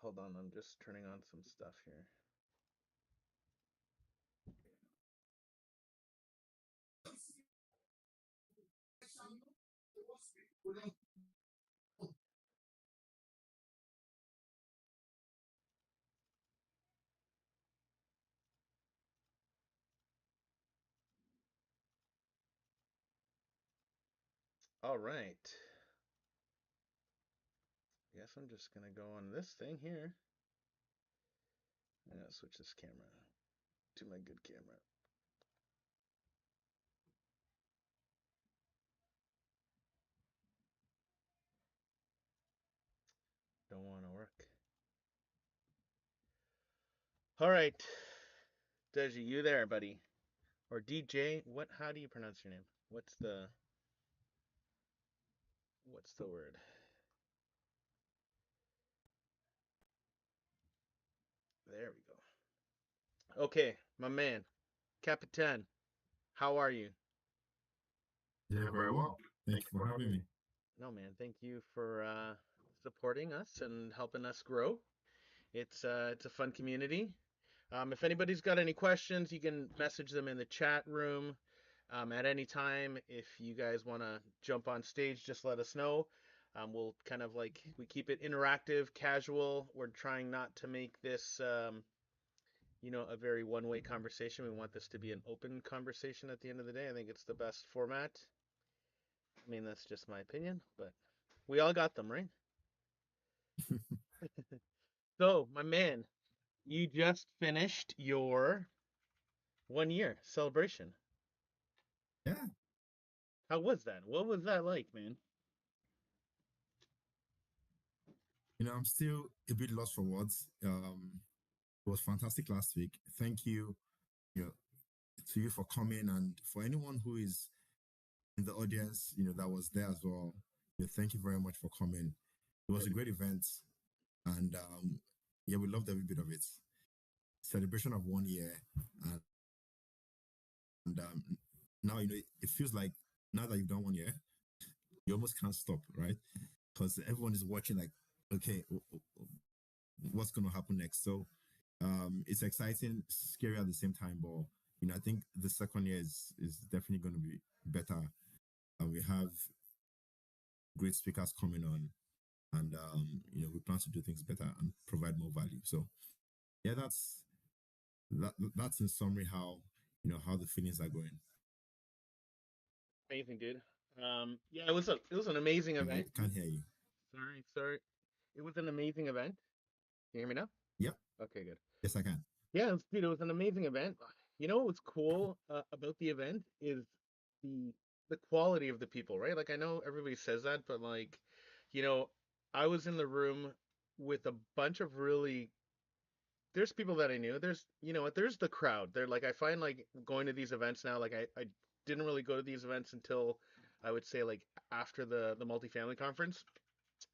Hold on, I'm just turning on some stuff here. All right. Guess I'm just gonna go on this thing here. I'm gonna switch this camera to my good camera. Don't want to work. All right, Deji, you there, buddy? Or DJ? What? How do you pronounce your name? What's the word? There we go. Okay, my man, Capitan. How are you? Yeah, very well. Thank you for having me. No, man. Thank you for supporting us and helping us grow. It's a fun community. If anybody's got any questions, you can message them in the chat room at any time. If you guys want to jump on stage, just let us know. We'll kind of like we keep it interactive, casual. We're trying not to make this a very one-way conversation. We want this to be an open conversation at the end of the day. I think it's the best format. I mean, that's just my opinion, but we all got them, right? So, my man, you just finished your 1 year celebration. Yeah, How was that? What was that like, man? I'm still a bit lost for words. It was fantastic last week. Thank you, you know, to you for coming, and for anyone who is in the audience, that was there as well. Thank you very much for coming. It was a great event, and yeah, we loved every bit of it. Celebration of 1 year, and now it feels like now that you've done 1 year, you almost can't stop, right? Because everyone is watching, like, okay, what's going to happen next? So it's exciting, scary at the same time, but I think the second year is definitely going to be better. We have great speakers coming on, and we plan to do things better and provide more value. So yeah, that's in summary how the feelings are going. Amazing, dude. Yeah, it was an amazing I event. can't hear you. Sorry. It was an amazing event. Can you hear me now? Yep. Okay, good. Yes, I can. Yeah, dude, it was an amazing event. You know what's cool about the event is the the quality of the people, right? Like I know everybody says that, but like, you know, I was in the room with a bunch of really there's people that I knew. There's you know what, there's the crowd. They're like I find like going to these events now, like I didn't really go to these events until I would say like after the multifamily conference.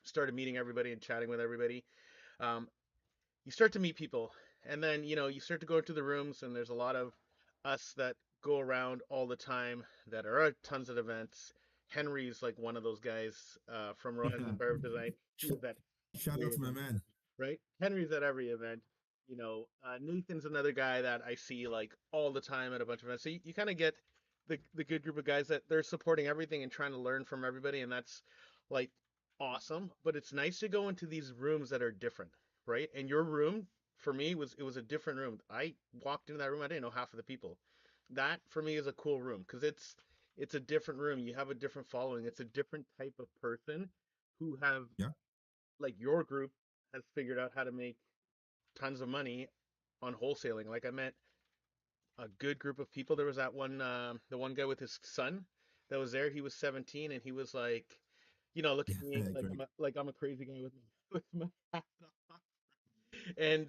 Started meeting everybody and chatting with everybody. Um, you start to meet people and then you start to go into the rooms and there's a lot of us that go around all the time that are at tons of events. Henry's like one of those guys from Rohan Design. Sh- He's at Shout every out to my event, man. right? Henry's at every event. Nathan's another guy that I see like all the time at a bunch of events. So you kind of get the good group of guys that they're supporting everything and trying to learn from everybody, and that's like awesome. But it's nice to go into these rooms that are different, right? And your room for me was a different room. I walked into that room, I didn't know half of the people. That for me is a cool room because it's a different room. You have a different following. It's a different type of person who have Yeah. like your group has figured out how to make tons of money on wholesaling. Like I met a good group of people. There was that the one guy with his son that was there. He was 17 and he was like, look at me Yeah, like great. I'm a crazy guy with my hat off. And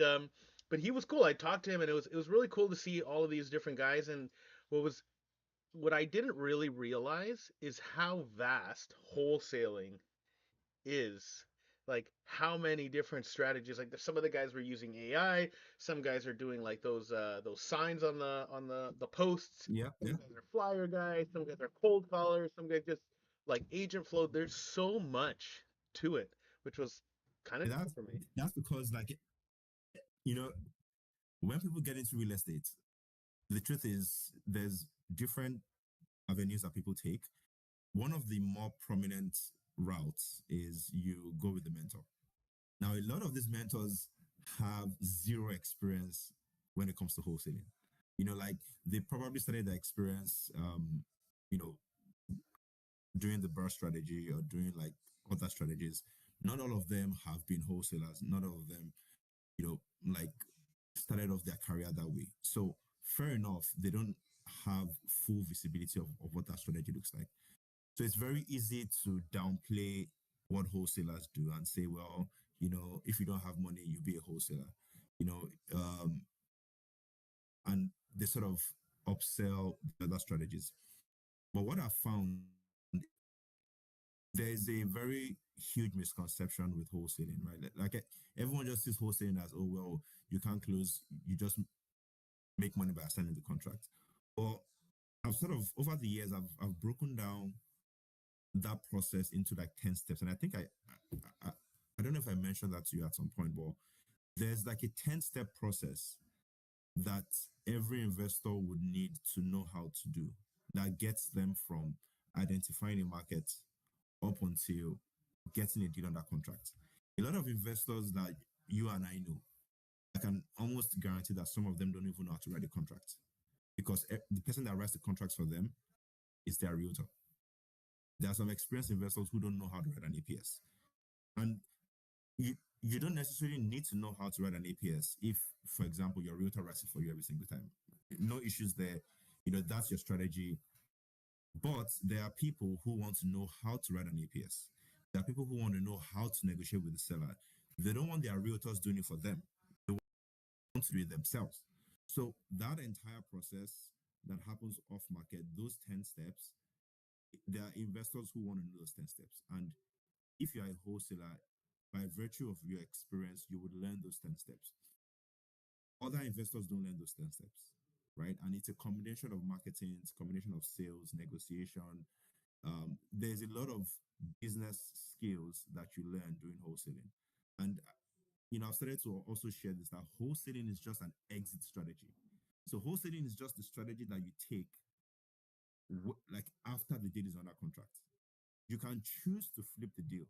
but he was cool. I talked to him and it was really cool to see all of these different guys. And what I didn't really realize is how vast wholesaling is, like how many different strategies. Like some of the guys were using AI, some guys are doing like those signs on the posts, Yeah, some yeah. guys are flyer guys, some guys are cold callers, some guys just like agent flow. There's so much to it, which was kind of And new for me. that's because, like, you know, when people get into real estate, the truth is there's different avenues that people take. One of the more prominent routes is you go with the mentor. Now, a lot of these mentors have zero experience when it comes to wholesaling. Like, they probably started their experience, you know, doing the burst strategy or doing like other strategies. Not all of them have been wholesalers. Not all of them, like, started off their career that way. So fair enough, they don't have full visibility of what that strategy looks like. So it's very easy to downplay what wholesalers do and say, well, if you don't have money, you be a wholesaler, you know, um, and they sort of upsell the other strategies. But what I found, there's a very huge misconception with wholesaling, right? Like, everyone just sees wholesaling as, oh, well, you can't close, you just make money by signing the contract. But I've sort of, over the years, I've broken down that process into like 10 steps. And I think I, I don't know if I mentioned that to you at some point, but there's like a 10-step process that every investor would need to know how to do that gets them from identifying a market up until getting a deal under contract. A lot of investors that you and I know, I can almost guarantee that some of them don't even know how to write a contract because the person that writes the contracts for them is their realtor. There are some experienced investors who don't know how to write an APS. And you don't necessarily need to know how to write an APS if, for example, your realtor writes it for you every single time. No issues there. That's your strategy. But there are people who want to know how to write an APS. There are people who want to know how to negotiate with the seller. They don't want their realtors doing it for them. They want to do it themselves. So that entire process that happens off market, those 10 steps, there are investors who want to know those 10 steps. And if you are a wholesaler, by virtue of your experience, you would learn those 10 steps. Other investors don't learn those 10 steps, right? And it's a combination of marketing, it's a combination of sales, negotiation. There's a lot of business skills that you learn doing wholesaling. And, I've started to also share this, that wholesaling is just an exit strategy. So wholesaling is just the strategy that you take like after the deal is under contract. You can choose to flip the deal.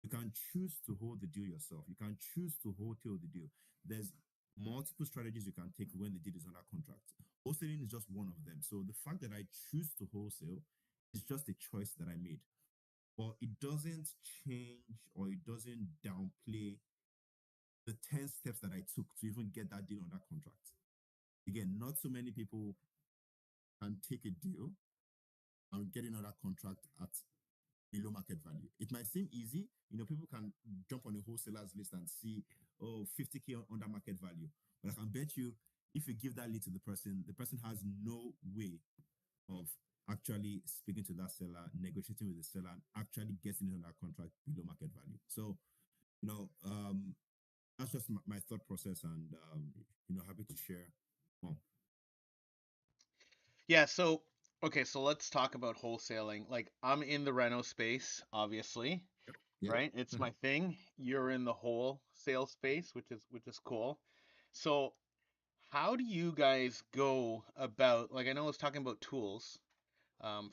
You can choose to hold the deal yourself. You can choose to wholesale the deal. There's multiple strategies you can take when the deal is under contract. Wholesaling is just one of them. So the fact that I choose to wholesale is just a choice that I made. But it doesn't change or it doesn't downplay the 10 steps that I took to even get that deal under contract. Again, not so many people can take a deal and get another contract at below market value. It might seem easy. People can jump on a wholesaler's list and see, oh, 50K under market value. But I can bet you, if you give that lead to the person has no way of actually speaking to that seller, negotiating with the seller, and actually getting it on that contract below market value. So, that's just my thought process, and happy to share more. Yeah, so okay, so let's talk about wholesaling. Like I'm in the reno space, obviously, Yep. right? It's my thing. You're in the wholesale space, which is cool. So how do you guys go about, like I know I was talking about tools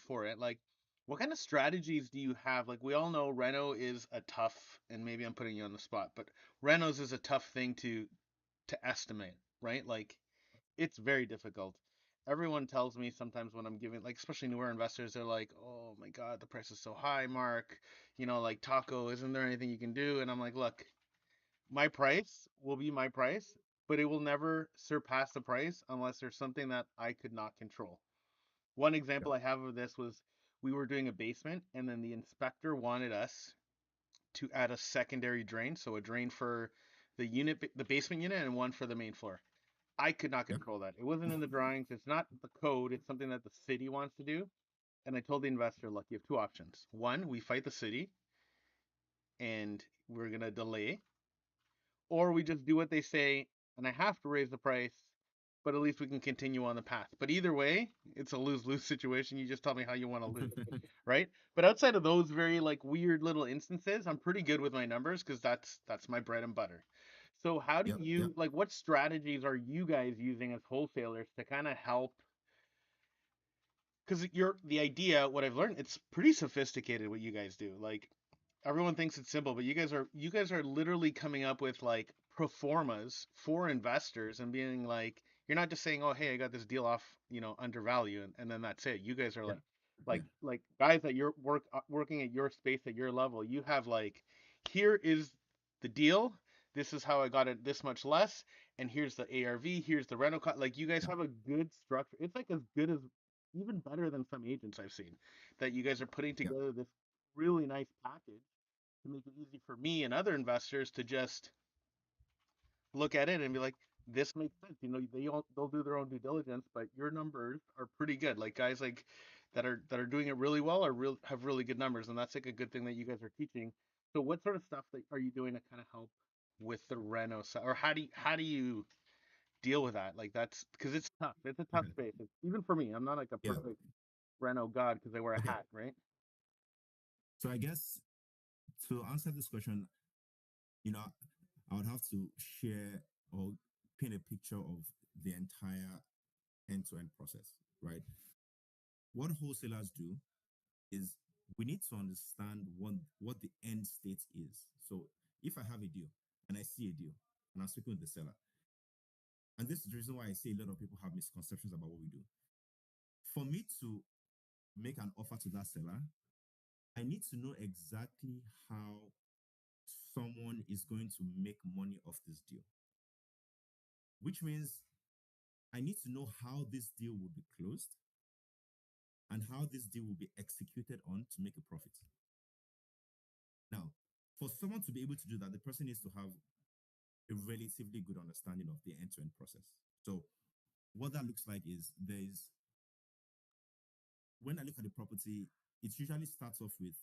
for it. Like what kind of strategies do you have? Like we all know reno is a tough, and maybe I'm putting you on the spot, but renos is a tough thing to estimate, right? Like it's very difficult. Everyone tells me sometimes when I'm giving, like, especially newer investors, they're like, oh my God, the price is so high, Mark. Like Taco, isn't there anything you can do? And I'm like, look, my price will be my price, but it will never surpass the price unless there's something that I could not control. One Yep. example I have of this was we were doing a basement, and then the inspector wanted us to add a secondary drain, so a drain for the basement unit, and one for the main floor. I could not Yep. control that. It wasn't in the drawings. It's not the code. It's something that the city wants to do. And I told the investor, look, you have two options. One, we fight the city and we're going to delay, or we just do what they say and I have to raise the price, but at least we can continue on the path. But either way, it's a lose-lose situation. You just tell me how you want to lose, right? But outside of those very like weird little instances, I'm pretty good with my numbers because that's my bread and butter. So how do Yep, yep, you like what strategies are you guys using as wholesalers to kind of help? Because you're the idea, what I've learned, it's pretty sophisticated what you guys do. Like everyone thinks it's simple, but you guys are literally coming up with like pro formas for investors and being like, you're not just saying, oh hey, I got this deal off, undervalue, and then that's it. You guys are yeah, like yeah, like guys that you're working at your space at your level. You have like, here is the deal. This is how I got it this much less, and here's the ARV. Here's the rental cost. Like you guys yeah, have a good structure. It's like as good as even better than some agents I've seen. That you guys are putting yeah, together this really nice package to make it easy for me and other investors to just look at it and be like, this makes sense. They'll do their own due diligence, but your numbers are pretty good. Like guys like that are doing it really well have really good numbers, and that's like a good thing that you guys are teaching. So what sort of stuff are you doing to kind of help with the reno side, or how do you deal with that? Like that's because it's tough. It's a tough okay, space. Even for me, I'm not like a yeah, perfect reno god because I wear a okay. hat, right? So I guess to answer this question, you know, I would have to share or paint a picture of the entire end-to-end process, right? What wholesalers do is we need to understand what the end state is. So if I have a deal and I see a deal and I'm speaking with the seller, and this is the reason why I say a lot of people have misconceptions about what we do. For me to make an offer to that seller, I need to know exactly how someone is going to make money off this deal, which means I need to know how this deal will be closed and how this deal will be executed on to make a profit. Now, for someone to be able to do that, the person needs to have a relatively good understanding of the end-to-end process. So what that looks like is there's when I look at the property, it usually starts off with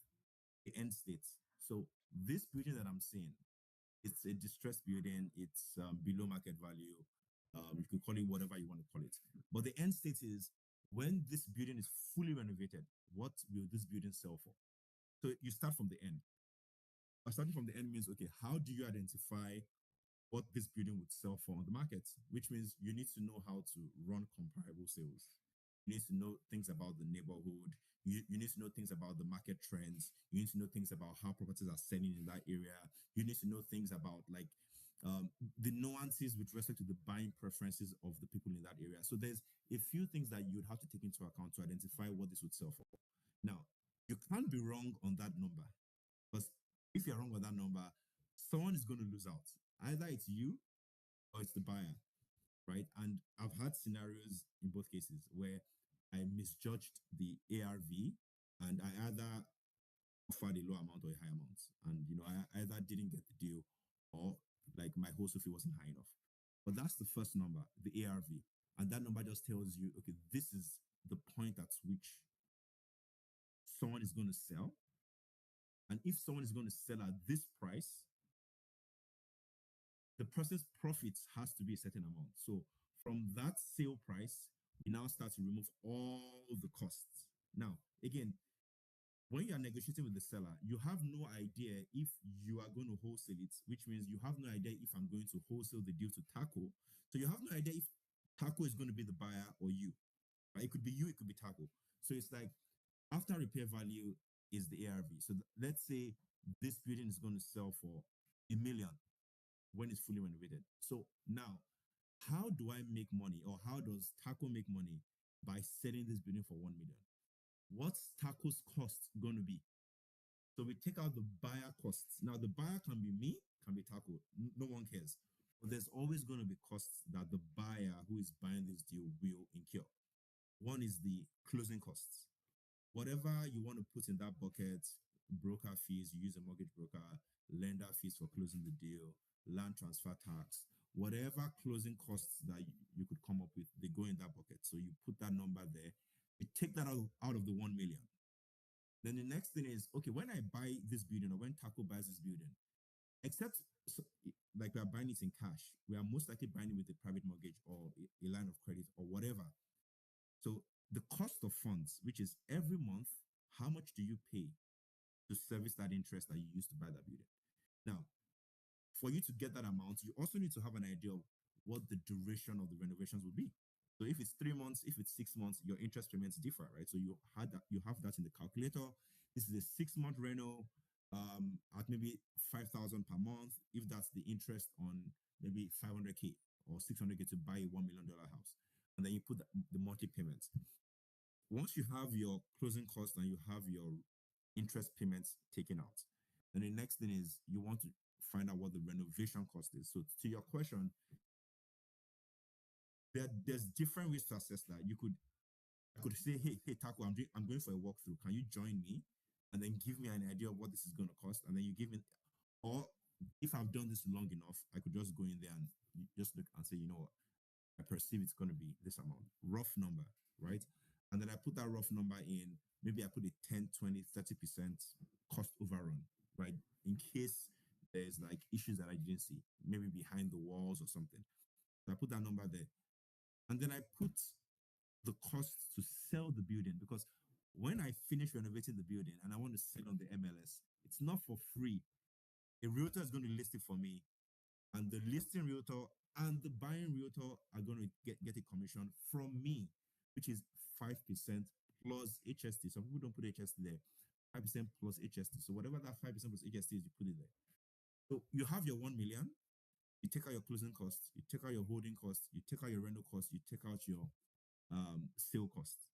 the end state. So this building that I'm seeing, it's a distressed building. It's below market value. You could call it whatever you want to call it. But the end state is when this building is fully renovated, what will this building sell for? So you start from the end. Starting from the end means, okay, how do you identify what this building would sell for on the market? Which means you need to know how to run comparable sales. You need to know things about the neighborhood. You need to know things about the market trends. You need to know things about how properties are selling in that area. You need to know things about like the nuances with respect to the buying preferences of the people in that area. So there's a few things that you'd have to take into account to identify what this would sell for. Now, you can't be wrong on that number because if you're wrong on that number, someone is going to lose out. Either it's you or it's the buyer, right? And I've had scenarios in both cases where I misjudged the ARV and I either offered a low amount or a high amount. And, I either didn't get the deal or like my wholesale fee wasn't high enough. But that's the first number, the ARV. And that number just tells you, okay, this is the point at which someone is going to sell. And if someone is going to sell at this price, the person's profits has to be a certain amount. So from that sale price, we now start to remove all the costs. Now, again, when you are negotiating with the seller, you have no idea if you are going to wholesale it, which means you have no idea if I'm going to wholesale the deal to Taco. So you have no idea if Taco is going to be the buyer or you. Right? It could be you, it could be Taco. So it's like after repair value is the ARV. So let's say this building is going to sell for 1 million when it's fully renovated. So now, how do I make money or how does Taco make money by selling this building for 1 million? What's Taco's cost going to be? So we take out the buyer costs. Now, the buyer can be me, can be Taco. No one cares. But there's always going to be costs that the buyer who is buying this deal will incur. One is the closing costs. Whatever you want to put in that bucket, broker fees, you use a mortgage broker, lender fees for closing the deal, land transfer tax, whatever closing costs that you could come up with, they go in that bucket. So you put that number there, you take that out of the 1 million. Then the next thing is, okay, when I buy this building or when Taco buys this building, except so, like we are buying buying it in cash. We are most likely buying it with a private mortgage or a line of credit or whatever. So the cost of funds, which is every month, how much do you pay to service that interest that you used to buy that building? Now, for you to get that amount, you also need to have an idea of what the duration of the renovations will be. So if it's 3 months, if it's 6 months, your interest payments differ, right? So you have that in the calculator. This is a 6 month reno at maybe 5,000 per month. If that's the interest on maybe 500K or 600K to buy a $1 million house, and then you put the monthly payments. Once you have your closing costs and you have your interest payments taken out, then the next thing is you want to find out what the renovation cost is. So to your question, there's different ways to assess that. I could say, hey Taco, I'm going for a walkthrough. Can you join me? And then give me an idea of what this is going to cost. And then you give me, or if I've done this long enough, I could just go in there and just look and say, you know what, I perceive it's going to be this amount, rough number, right? And then I put that rough number in, maybe I put a 10, 20, 30% cost overrun, right? In case there's like issues that I didn't see, maybe behind the walls or something. So I put that number there. And then I put the cost to sell the building, because when I finish renovating the building and I want to sell on the MLS, it's not for free. A realtor is going to list it for me, and the listing realtor and the buying realtor are going to get a commission from me, which is 5% plus HST. Some people don't put HST there. 5% plus HST. So whatever that 5% plus HST is, you put it there. So you have your 1 million, you take out your closing costs, you take out your holding costs, you take out your rental costs, you take out your sale costs.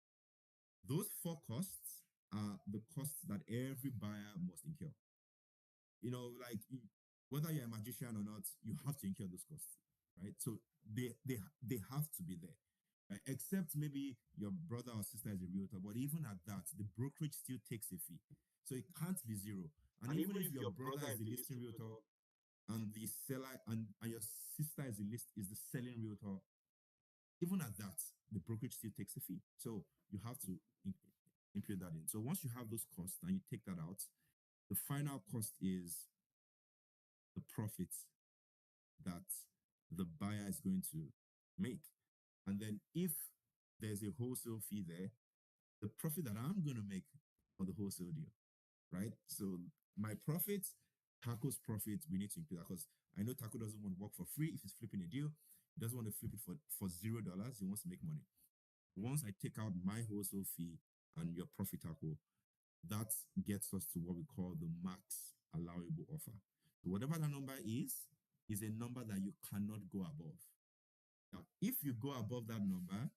Those four costs are the costs that every buyer must incur. Like whether you're a magician or not, you have to incur those costs, right? So they have to be there, right? Except maybe your brother or sister is a realtor, but even at that, the brokerage still takes a fee, so it can't be zero. And And even even if if your your brother brother is is the the listing listing realtor realtor, and the seller and your sister is the selling realtor, even at that, the brokerage still takes a fee. So you have to impute that in. So once you have those costs and you take that out, the final cost is the profit that the buyer is going to make. And then if there's a wholesale fee there, the profit that I'm going to make on the wholesale deal, right? So my profit, Taco's profit, we need to include that, because I know Taco doesn't want to work for free if he's flipping a deal. He doesn't want to flip it for $0. He wants to make money. Once I take out my wholesale fee and your profit, Taco, that gets us to what we call the max allowable offer. So whatever that number is a number that you cannot go above. Now, if you go above that number,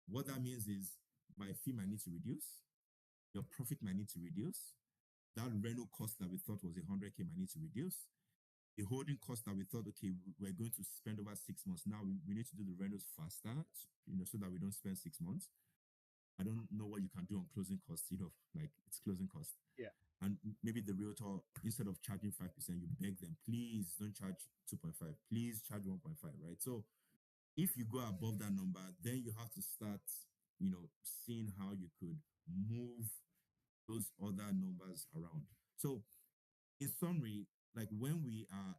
what that means is my fee might need to reduce, your profit might need to reduce, that rental cost that we thought was 100K might need to reduce, the holding cost that we thought, okay, we're going to spend over 6 months. Now we need to do the rentals faster, so that we don't spend 6 months. I don't know what you can do on closing costs, like it's closing cost. yeah. And maybe the realtor, instead of charging 5%, you beg them, please don't charge 2.5, please charge 1.5, right? So if you go above that number, then you have to start, seeing how you could move those other numbers around. So in summary, like when we are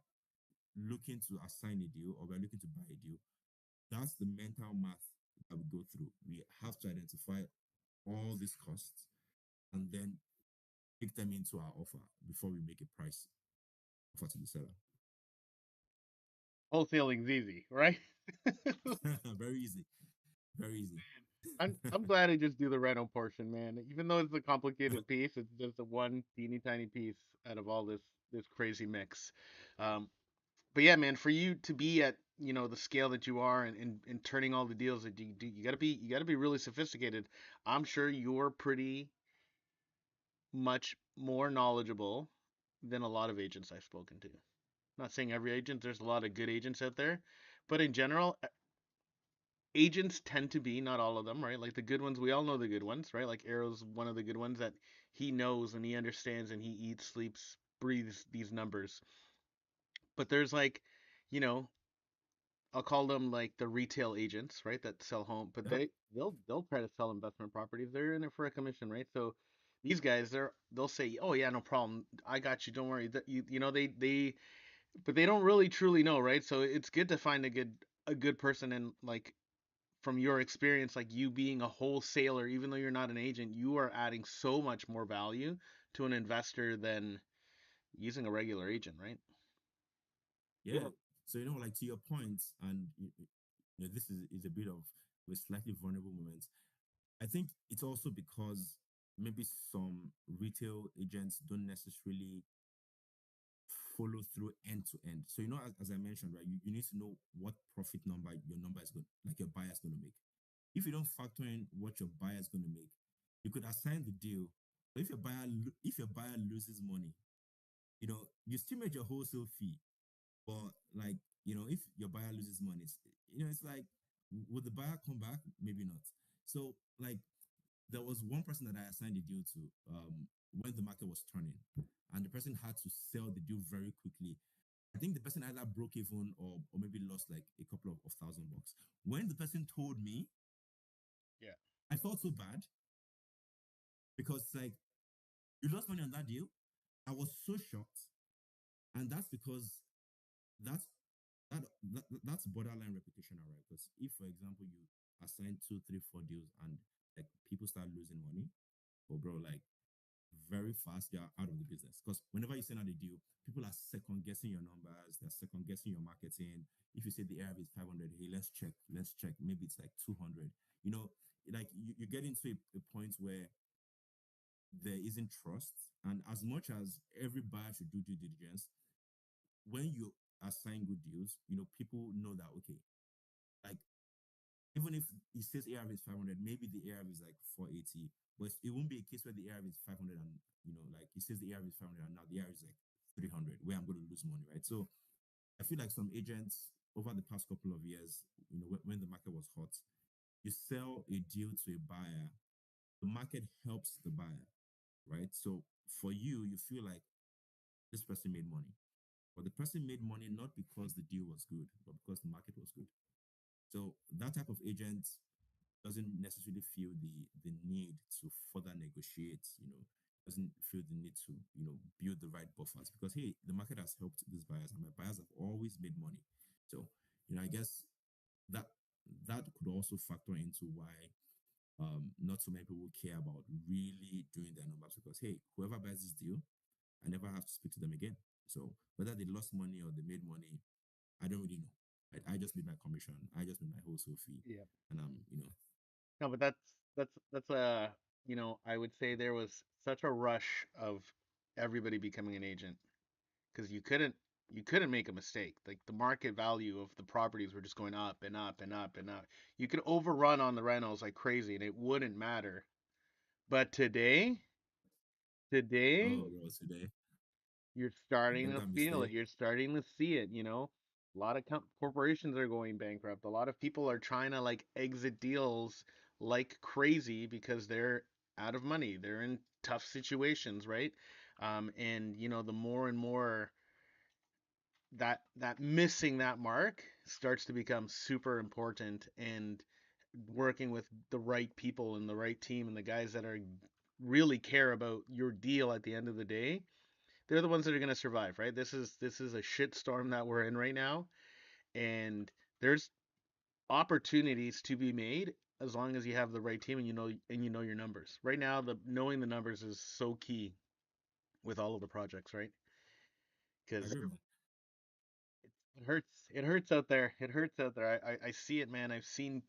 looking to assign a deal or we're looking to buy a deal, that's the mental math that we go through. We have to identify all these costs and then take them into our offer before we make a price offer to the seller. Wholesaling's easy, right? Very easy. Very easy. I'm glad I just do the rental portion, man. Even though it's a complicated piece, it's just a one teeny tiny piece out of all this crazy mix. Um, but yeah, man, for you to be at the scale that you are and turning all the deals that you do, you gotta be really sophisticated. I'm sure you're pretty much more knowledgeable than a lot of agents I've spoken to. Not saying every agent, there's a lot of good agents out there, but in general, agents tend to be, not all of them, right? Like the good ones, we all know the good ones, right? Like Arrow's one of the good ones that he knows and he understands and he eats, sleeps, breathes these numbers. But there's like, you know, I'll call them like the retail agents, right? That sell home, but Yep. they'll try to sell investment properties. They're in it for a commission, right? So these guys, they'll say, "Oh yeah, no problem. I got you. Don't worry." That you know they but they don't really truly know, right? So it's good to find a good person, and like from your experience, like you being a wholesaler, even though you're not an agent, you are adding so much more value to an investor than using a regular agent, right? Yeah. So like to your point, and this is a bit of a slightly vulnerable moment. I think it's also because maybe some retail agents don't necessarily follow through end to end. So as I mentioned, right, you need to know what profit number your number is going, like your buyer is going to make. If you don't factor in what your buyer is going to make, you could assign the deal. But if your buyer loses money, you still made your wholesale fee. But like, if your buyer loses money, it's like, would the buyer come back? Maybe not. So like, there was one person that I assigned a deal to when the market was turning, and the person had to sell the deal very quickly. I think the person either broke even or maybe lost like a couple of $1,000. When the person told me, Yeah. I felt so bad because like, you lost money on that deal. I was so shocked, and that's because that's that's borderline reputational, right? Because if, for example, you assign two, three, four deals and like people start losing money, well, bro, like very fast you're out of the business. Because whenever you send out a deal, people are second guessing your numbers, they're second guessing your marketing. If you say the ARV is 500, hey, let's check. Maybe it's like 200. You know, like you get into a point where there isn't trust. And as much as every buyer should do due diligence, when you assign good deals, people know that, okay, like even if it says ARV is 500, maybe the ARV is like 480, but it won't be a case where the ARV is 500 and, like it says the ARV is 500 and now the ARV is like 300, where I'm going to lose money, right? So I feel like some agents over the past couple of years, when the market was hot, you sell a deal to a buyer, the market helps the buyer, right? So for you, you feel like this person made money, but the person made money not because the deal was good, but because the market was good. So that type of agent doesn't necessarily feel the need to further negotiate, doesn't feel the need to, build the right buffers because hey, the market has helped these buyers and my buyers have always made money. So, I guess that that could also factor into why not so many people care about really doing their numbers because hey, whoever buys this deal, I never have to speak to them again. So whether they lost money or they made money, I don't really know. I just made my commission. I just made my wholesale fee, Yeah. and No, but that's a, I would say there was such a rush of everybody becoming an agent because you couldn't make a mistake. Like the market value of the properties were just going up and up and up and up. You could overrun on the rentals like crazy and it wouldn't matter. But today oh, bro, today you're starting make to that feel it. mistake. You're starting to see it. A lot of corporations are going bankrupt. A lot of people are trying to like exit deals like crazy because they're out of money. They're in tough situations, right? And the more and more that missing that mark starts to become super important, and working with the right people and the right team and the guys that are really care about your deal at the end of the day, they're the ones that are going to survive, right? This is a shit storm that we're in right now, and there's opportunities to be made as long as you have the right team and you know your numbers. Right now, the knowing the numbers is so key with all of the projects, right? I Because agree, man. it hurts. It hurts out there. It hurts out there. I see it, man. I've seen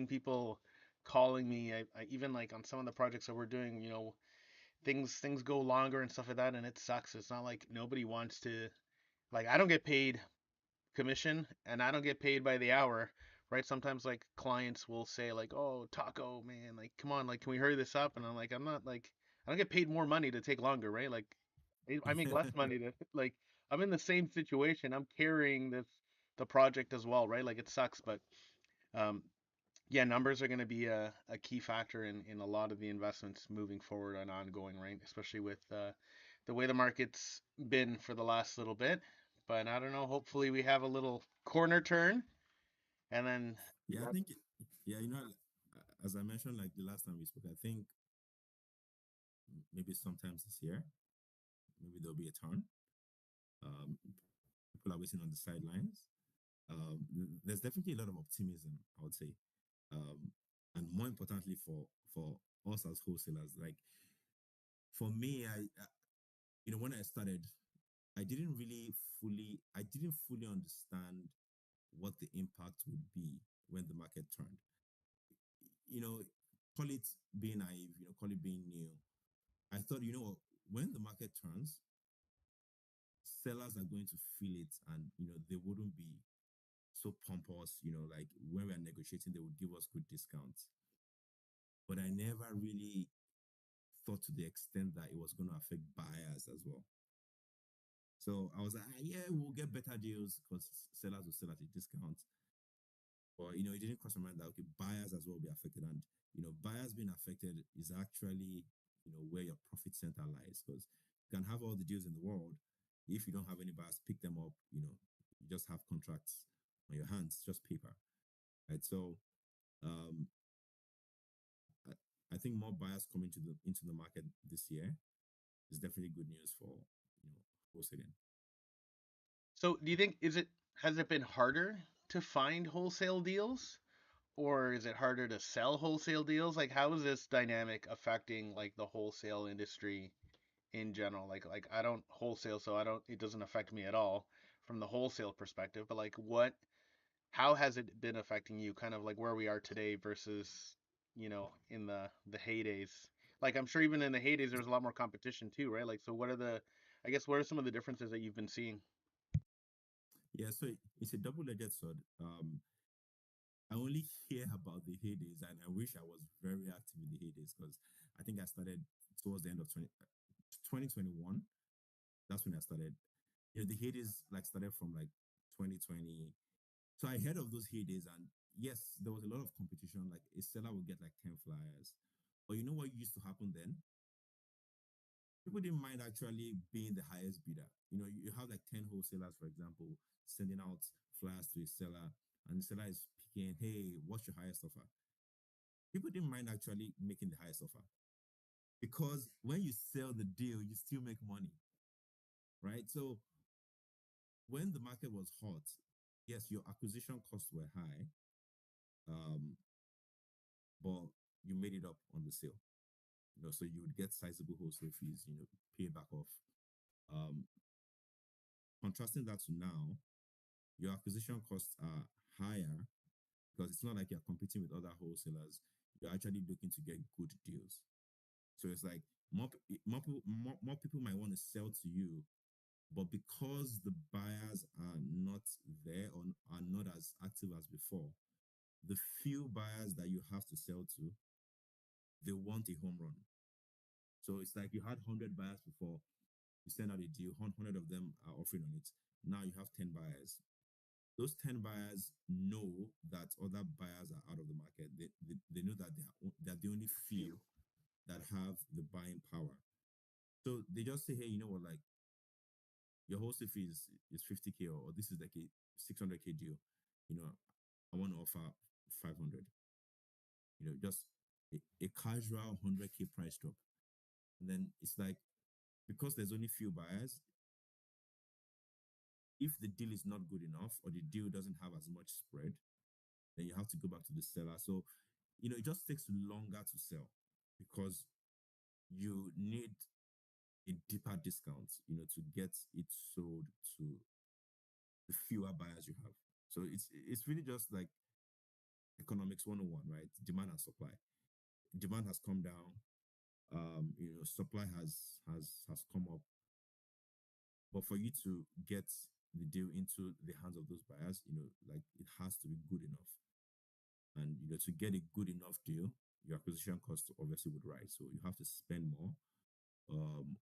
people calling me. I even like on some of the projects that we're doing, things go longer and stuff like that, and it sucks. It's not like nobody wants to. Like I don't get paid commission and I don't get paid by the hour, right? Sometimes like clients will say like, "Oh, Taco, man, like come on, like can we hurry this up?" And I'm like, I'm not like I don't get paid more money to take longer, right? Like I make less money to like I'm in the same situation. I'm carrying the project as well, right? Like it sucks, but um yeah, numbers are going to be a key factor in a lot of the investments moving forward and ongoing, right? Especially with the way the market's been for the last little bit. But I don't know. Hopefully, we have a little corner turn, and then Yeah, I think, yeah, as I mentioned, like the last time we spoke, I think maybe sometimes this year, maybe there'll be a turn. Um, People are waiting on the sidelines. There's definitely a lot of optimism, I would say, um, and more importantly for us as wholesalers, like for me, when I started, I didn't fully understand what the impact would be when the market turned. You know, call it being naive, call it being new. I thought, when the market turns, sellers are going to feel it, and they wouldn't be so pompous, like when we're negotiating, they would give us good discounts. But I never really thought to the extent that it was going to affect buyers as well. So I was like, yeah, we'll get better deals because sellers will sell at a discount. But it didn't cross my mind that okay, buyers as well will be affected. And buyers being affected is actually where your profit center lies. Because you can have all the deals in the world. If you don't have any buyers, pick them up, you just have contracts on your hands, just paper. Right. So um I, I think more buyers coming to the into the market this year is definitely good news for wholesaling. So do you think has it been harder to find wholesale deals, or is it harder to sell wholesale deals? Like how is this dynamic affecting like the wholesale industry in general? Like I don't wholesale, so I don't it doesn't affect me at all from the wholesale perspective, but like how has it been affecting you kind of like where we are today versus, in the heydays? Like I'm sure even in the heydays there was a lot more competition too, right? Like so I guess what are some of the differences that you've been seeing? Yeah, so it's a double-edged sword. I only hear about the heydays, and I wish I was very active in the heydays because I think I started towards the end of 2021. That's when I started. The heydays like started from like 2020. So I heard of those heydays, and yes, there was a lot of competition. Like a seller would get like 10 flyers. But you know what used to happen then? People didn't mind actually being the highest bidder. You have like 10 wholesalers, for example, sending out flyers to a seller, and the seller is picking, hey, what's your highest offer? People didn't mind actually making the highest offer because when you sell the deal, you still make money, right? So when the market was hot, yes, your acquisition costs were high, um, but you made it up on the sale. So you would get sizable wholesale fees, pay back off. Um, Contrasting that to now, your acquisition costs are higher because it's not like you're competing with other wholesalers. You're actually looking to get good deals. So it's like more people might want to sell to you, but because the buyers are not there or are not as active as before, the few buyers that you have to sell to, they want a home run. So it's like you had 100 buyers before, you send out a deal, 100 of them are offering on it. Now you have 10 buyers. Those 10 buyers know that other buyers are out of the market. They know that they're the only few that have the buying power. So they just say, hey, you know what, like your wholesale fee is 50K, or this is like a 600K deal. I want to offer 500. Just a casual 100K price drop. And then it's like, because there's only few buyers, if the deal is not good enough or the deal doesn't have as much spread, then you have to go back to the seller. So, it just takes longer to sell because you need a deeper discount, to get it sold to the fewer buyers you have. So it's really just like economics 101, right? Demand and supply. Demand has come down. Supply has come up. But for you to get the deal into the hands of those buyers, like it has to be good enough. And to get a good enough deal, your acquisition cost obviously would rise. So you have to spend more. Um,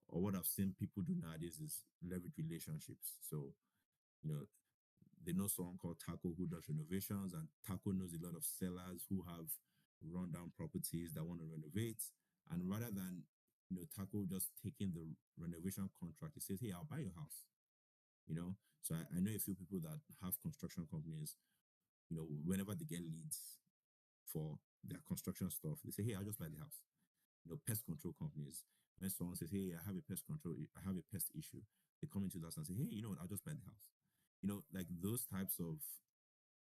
or what I've seen people do nowadays is leverage relationships. So, you know, they know someone called Taco who does renovations, and Taco knows a lot of sellers who have rundown properties that want to renovate. And rather than Taco just taking the renovation contract, he says, "Hey, I'll buy your house." So I know a few people that have construction companies. Whenever they get leads for their construction stuff, they say, "Hey, I'll just buy the house." Pest control companies. When someone says, "Hey, I have a pest issue," They come into the house and say, hey, you know what, I'll just buy the house. You know, like those types of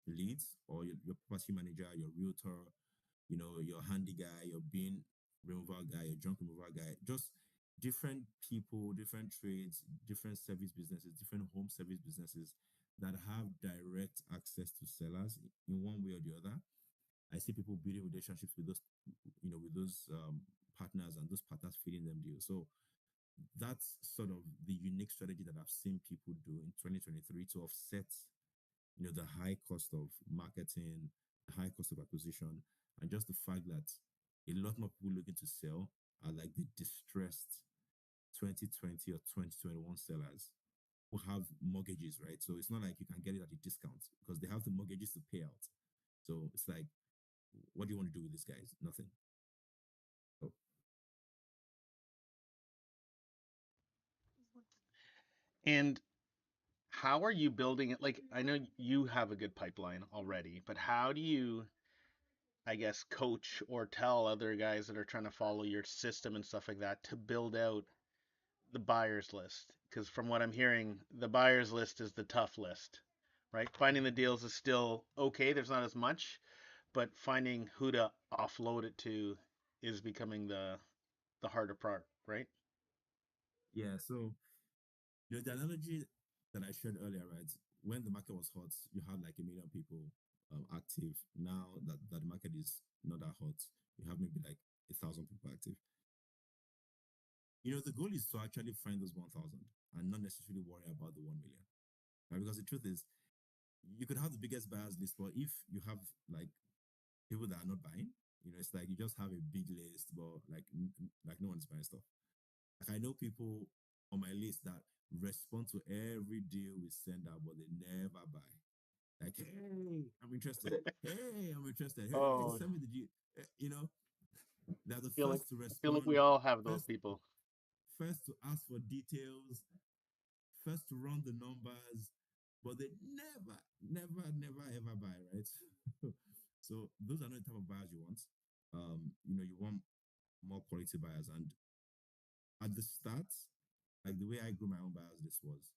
leads, or your property manager, your realtor, you know, your handy guy, your bin removal guy, your junk removal guy, just different people, different trades, different service businesses, different home service businesses that have direct access to sellers in one way or the other. I see people building relationships with those, you know, with those partners, and those partners feeding them deals. So that's sort of the unique strategy that I've seen people do in 2023 to offset, you know, the high cost of marketing, the high cost of acquisition, and just the fact that a lot more people looking to sell are like the distressed 2020 or 2021 sellers who have mortgages, right? So it's not like you can get it at a discount because they have the mortgages to pay out. So it's like, what do you want to do with these guys? Nothing. So And how are you building it? Like, I know you have a good pipeline already, but how do you, I guess, coach or tell other guys that are trying to follow your system and stuff like that to build out the buyer's list? Because from what I'm hearing, the buyer's list is the tough list, right? Finding the deals is still okay. There's not as much, but finding who to offload it to is becoming the harder part, right? yeah, so you know, the analogy that I shared earlier, right? When the market was hot, you had like 1 million people active. Now that the market is not that hot, you have maybe like 1,000 people active. You know, the goal is to actually find those 1,000 and not necessarily worry about the 1 million. Right? Because the truth is, you could have the biggest buyers list, but if you have like people that are not buying, you know, it's like you just have a big list, but like no one's buying stuff. Like I know people on my list that respond to every deal we send out, but they never buy. Like, hey, I'm interested. Hey, I'm interested. Hey, Oh, send me the deal. You know, they're the feel like first to I feel like respond, we all have those first people. first to ask for details, first to run the numbers, but they never ever buy, right? So those are not the type of buyers you want. You know, you want more quality buyers. And at the start, like the way I grew my own buyers list was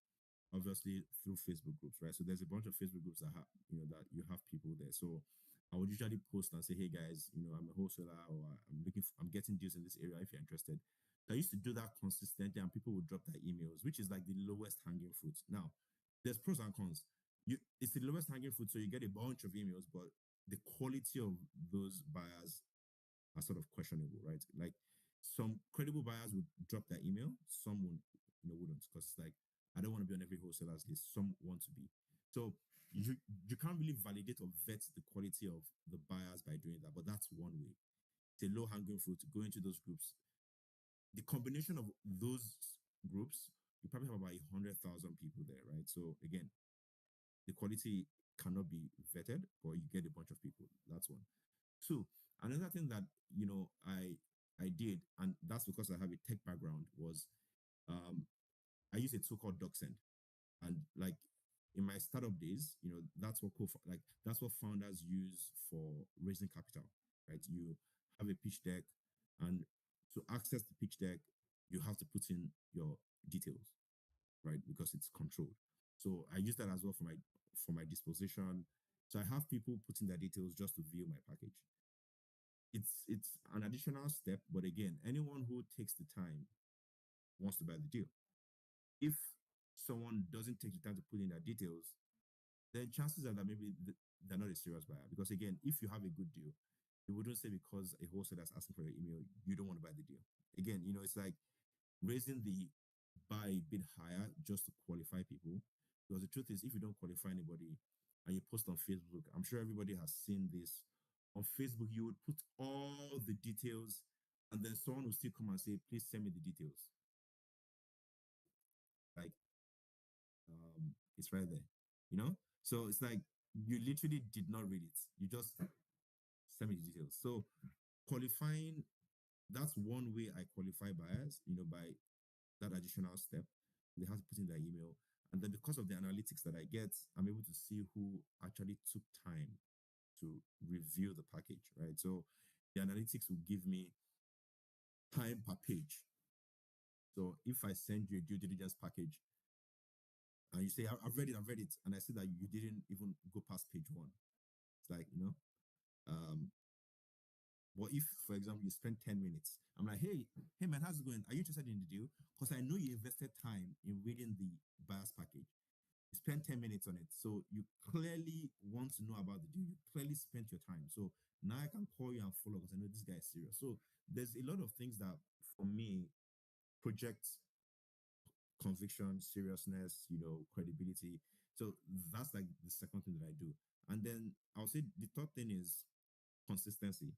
obviously through Facebook groups, right? So there's a bunch of Facebook groups that have, you know, that you have people there. So I would usually post and say, hey guys, you know, I'm a wholesaler, or I'm getting deals in this area if you're interested. So I used to do that consistently, and people would drop their emails, which is like the lowest hanging fruit. Now, there's pros and cons. It's the lowest hanging fruit, so you get a bunch of emails, but the quality of those buyers are sort of questionable, right? Like some credible buyers would drop their email, some would, you know, wouldn't, because it's like I don't want to be on every wholesaler's list. Some want to be. So you can't really validate or vet the quality of the buyers by doing that, but that's one way. It's a low hanging fruit. Go into those groups. The combination of those groups, you probably have about 100,000 people there, right? So again, the quality cannot be vetted, but you get a bunch of people. That's one. Two, another thing that, you know, I did, and that's because I have a tech background, was um, I used a tool called DocSend, and like in my startup days, you know, that's what founders use for raising capital, right? You have a pitch deck, and to access the pitch deck, you have to put in your details, right? Because it's controlled. So I use that as well for my disposition. So I have people putting their details just to view my package. It's an additional step, but again, anyone who takes the time wants to buy the deal. If someone doesn't take the time to put in their details, then chances are that maybe they're not a serious buyer. Because again, if you have a good deal, you wouldn't say because a wholesaler is asking for your email, you don't want to buy the deal. Again, you know, it's like raising the bar a bit higher just to qualify people. Because the truth is, if you don't qualify anybody and you post on Facebook, I'm sure everybody has seen this. On Facebook, you would put all the details, and then someone will still come and say, please send me the details. Like, it's right there, you know? So it's like you literally did not read it. You just send me the details. So qualifying, that's one way I qualify buyers, you know, by that additional step. They have to put in their email. And then because of the analytics that I get, I'm able to see who actually took time to review the package, right? So the analytics will give me time per page. So if I send you a due diligence package and you say, I've read it, I've read it, and I see that you didn't even go past page one. It's like, um, but if, for example, you spend 10 minutes, I'm like, hey man, how's it going? Are you interested in the deal? Because I know you invested time in reading the buyer's package. You spent 10 minutes on it. So you clearly want to know about the deal. You clearly spent your time. So now I can call you and follow because I know this guy is serious. So there's a lot of things that for me project conviction, seriousness, credibility. So that's like the second thing that I do. And then I'll say the third thing is consistency.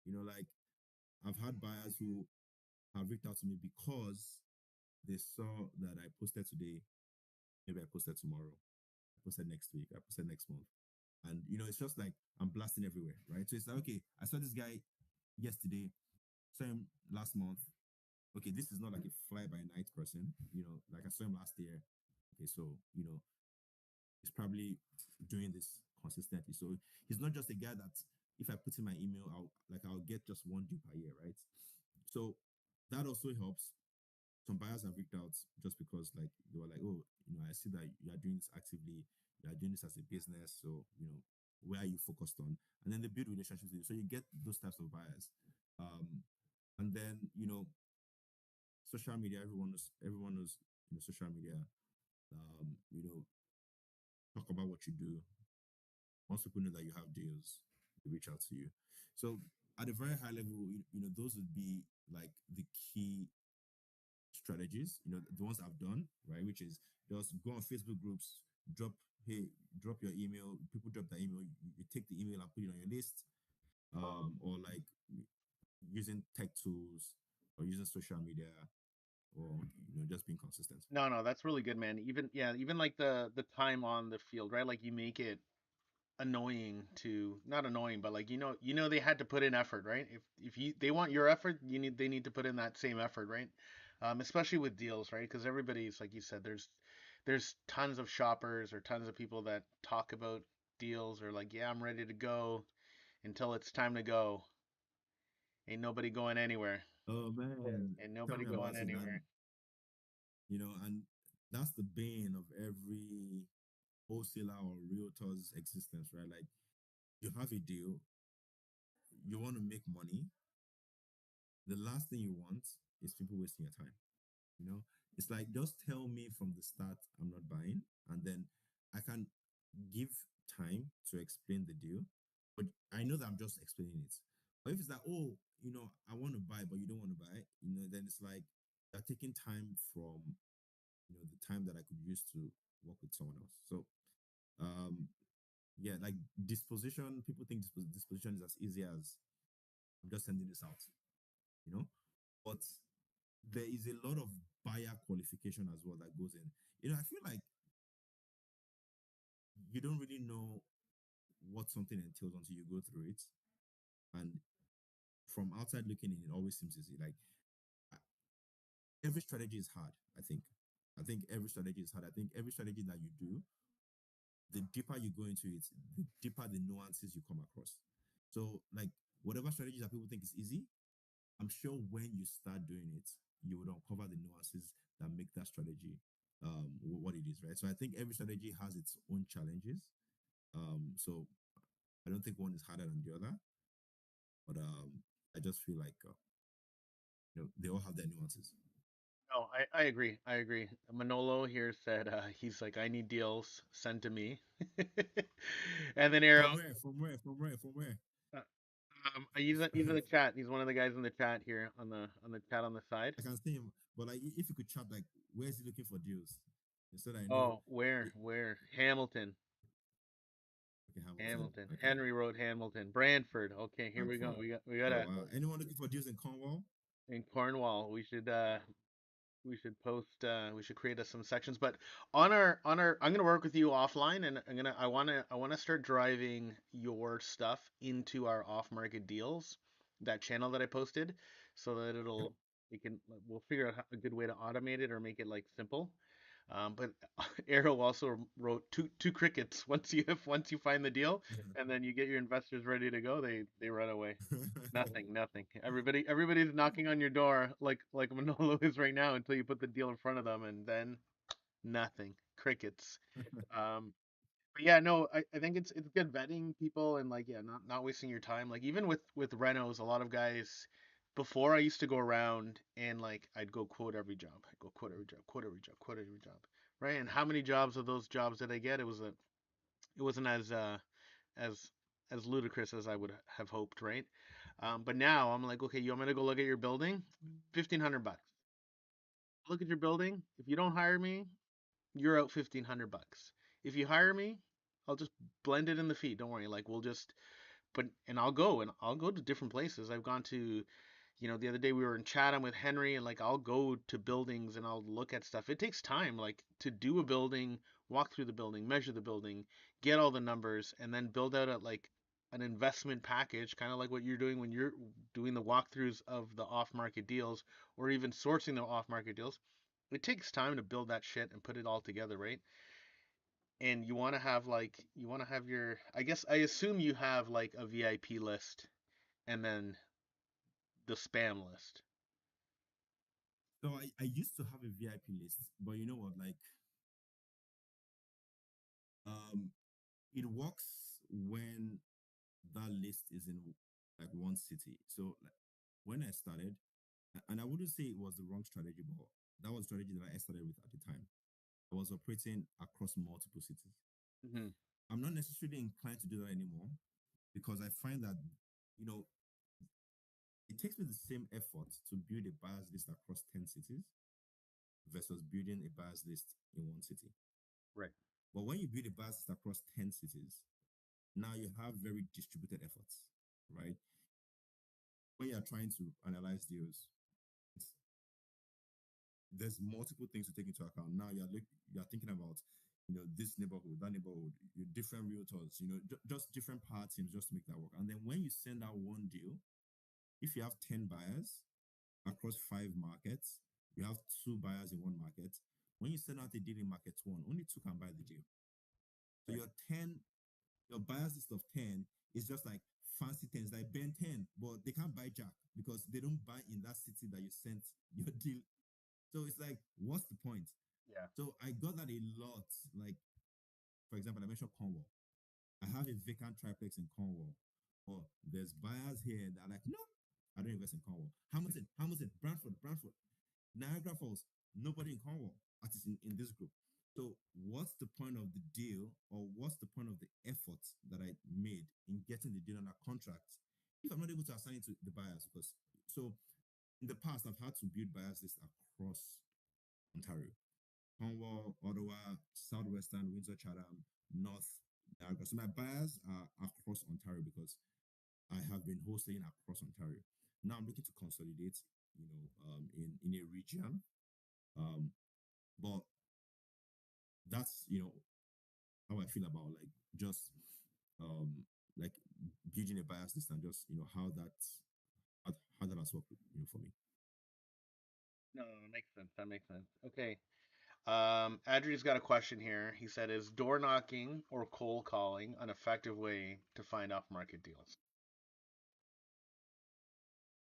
Like I've had buyers who have reached out to me because they saw that I posted today, maybe I posted tomorrow, I posted next week, I posted next month. And it's just like I'm blasting everywhere, right? So it's like, okay, I saw this guy yesterday, saw him last month. Okay, this is not like a fly by night person, like I saw him last year. Okay, so he's probably doing this consistently. So he's not just a guy that if I put in my email, I'll get just one deal per year, right? So that also helps. Some buyers have reached out just because like they were like, oh, I see that you are doing this actively, you are doing this as a business, so where are you focused on? And then they build relationships with you. So you get those types of buyers. And then social media, everyone knows social media. Um, you know, talk about what you do. Once people know that you have deals, they reach out to you. So at a very high level, those would be like the key strategies, the ones I've done, right? Which is just go on Facebook groups, drop, hey, drop your email. People drop the email. You take the email and put it on your list, or like using tech tools or using social media, or just being consistent. No, no, that's really good, man. Even yeah, even like the time on the field, right? Like you make it annoying to not annoying, but like they had to put in effort, right? If they want your effort, they need to put in that same effort, right? Especially with deals, right? Because everybody's like you said, there's tons of shoppers or tons of people that talk about deals or like, yeah, I'm ready to go until it's time to go. Ain't nobody going anywhere. Oh man, Ain't tell nobody me going about it. anywhere. And that's the bane of every wholesaler or realtor's existence, right? Like you have a deal, you want to make money. The last thing you want is people wasting your time. You know, it's like just tell me from the start I'm not buying, and then I can give time to explain the deal. But I know that I'm just explaining it. But if it's like, oh, I want to buy, but you don't want to buy, then it's like you're taking time from the time that I could use to work with someone else. So um yeah, like disposition, people think disposition is as easy as I'm just sending this out, you know. But there is a lot of buyer qualification as well that goes in. I feel like you don't really know what something entails until you go through it. And from outside looking in, it always seems easy. Like uh, every strategy is hard, I think. I think every strategy is hard. I think every strategy that you do, the deeper you go into it, the deeper the nuances you come across. So, like, whatever strategies that people think is easy, I'm sure when you start doing it, you would uncover the nuances that make that strategy what it is, right? So I think every strategy has its own challenges. So I don't think one is harder than the other, but I just feel like they all have their nuances. No, I agree. I agree. Manolo here said he's like, I need deals sent to me. And then Arrow, From where? From where? From where? From where? uh, he's in the chat. He's one of the guys in the chat here on the chat on the side. I can see him, but like if you could chat, like where is he looking for deals? So that I know. Oh, where? Hamilton. Okay, Hamilton. Hamilton. Okay. Henry wrote Hamilton. Brantford. Okay, here we go. Okay. We got Oh a wow. Anyone looking for deals in Cornwall? in Cornwall. We should post we should create us some sections, but on our I'm going to work with you offline, and I want to start driving your stuff into our off market deals, that channel that I posted, so that Yep. we'll figure out a good way to automate it or make it like simple. But Arrow also wrote two crickets. Once you find the deal and then you get your investors ready to go, they run away. Nothing, nothing. Everybody's knocking on your door like Manolo is right now until you put the deal in front of them, and then Nothing. Crickets. Um, but yeah, no, I think it's good vetting people and like yeah, not wasting your time. Like even with renos, a lot of guys before I used to go around and like I'd go quote every job. I'd go quote every job, quote every job, quote every job. Right? And how many jobs of those jobs did I get? It wasn't as as ludicrous as I would have hoped, right? But now I'm like, okay, you want me to go look at your building? $1,500. Look at your building. If you don't hire me, you're out $1,500. If you hire me, I'll just blend it in the fee. Don't worry. Like we'll just but and I'll go to different places. I've gone to the other day we were in Chatham with Henry, and like I'll go to buildings and I'll look at stuff. It takes time, like to do a building, walk through the building, measure the building, get all the numbers, and then build out like an investment package, kind of like what you're doing when you're doing the walkthroughs of the off-market deals or even sourcing the off-market deals. It takes time to build that shit and put it all together, right? And you want to have your I assume you have like a VIP list and then the spam list. So I used to have a VIP list, but you know what? Like, um, it works when that list is in like one city. So like when I started, and I wouldn't say it was the wrong strategy, but that was the strategy that I started with at the time. I was operating across multiple cities. Hmm. I'm not necessarily inclined to do that anymore because I find that, you know, it takes me the same effort to build a buyers list across 10 cities versus building a buyers list in one city. Right. But when you build a buyers list across 10 cities, now you have very distributed efforts, right? When you're trying to analyze deals, there's multiple things to take into account. Now you're thinking about this neighborhood, that neighborhood, your different realtors, just different power teams just to make that work. And then when you send out one deal, if you have 10 buyers across 5 markets, you have 2 buyers in one market. When you send out a deal in market one, only 2 can buy the deal. So Right. your buyers list of 10 is just like fancy 10s, like Ben 10, but they can't buy Jack because they don't buy in that city that you sent your deal. So it's like, what's the point? Yeah. So I got that a lot. Like, for example, I mentioned Cornwall. I have a vacant triplex in Cornwall. Or there's buyers here that are like, no, I don't invest in Cornwall. Hamilton, Brantford, Niagara Falls, nobody in Cornwall, at least in this group. So what's the point of the deal or what's the point of the effort that I made in getting the deal on a contract if I'm not able to assign it to the buyers? Because so in the past, I've had to build buyers list across Ontario. Cornwall, Ottawa, Southwestern, Windsor, Chatham, North Niagara. So my buyers are across Ontario because I have been wholesaling across Ontario. Now I'm looking to consolidate, in a region. Um, but that's how I feel about like just um like building a bias list and just how that has worked for me. No, that makes sense. That makes sense. Okay. Adri's got a question here. He said, "Is door knocking or cold calling an effective way to find off-market deals?"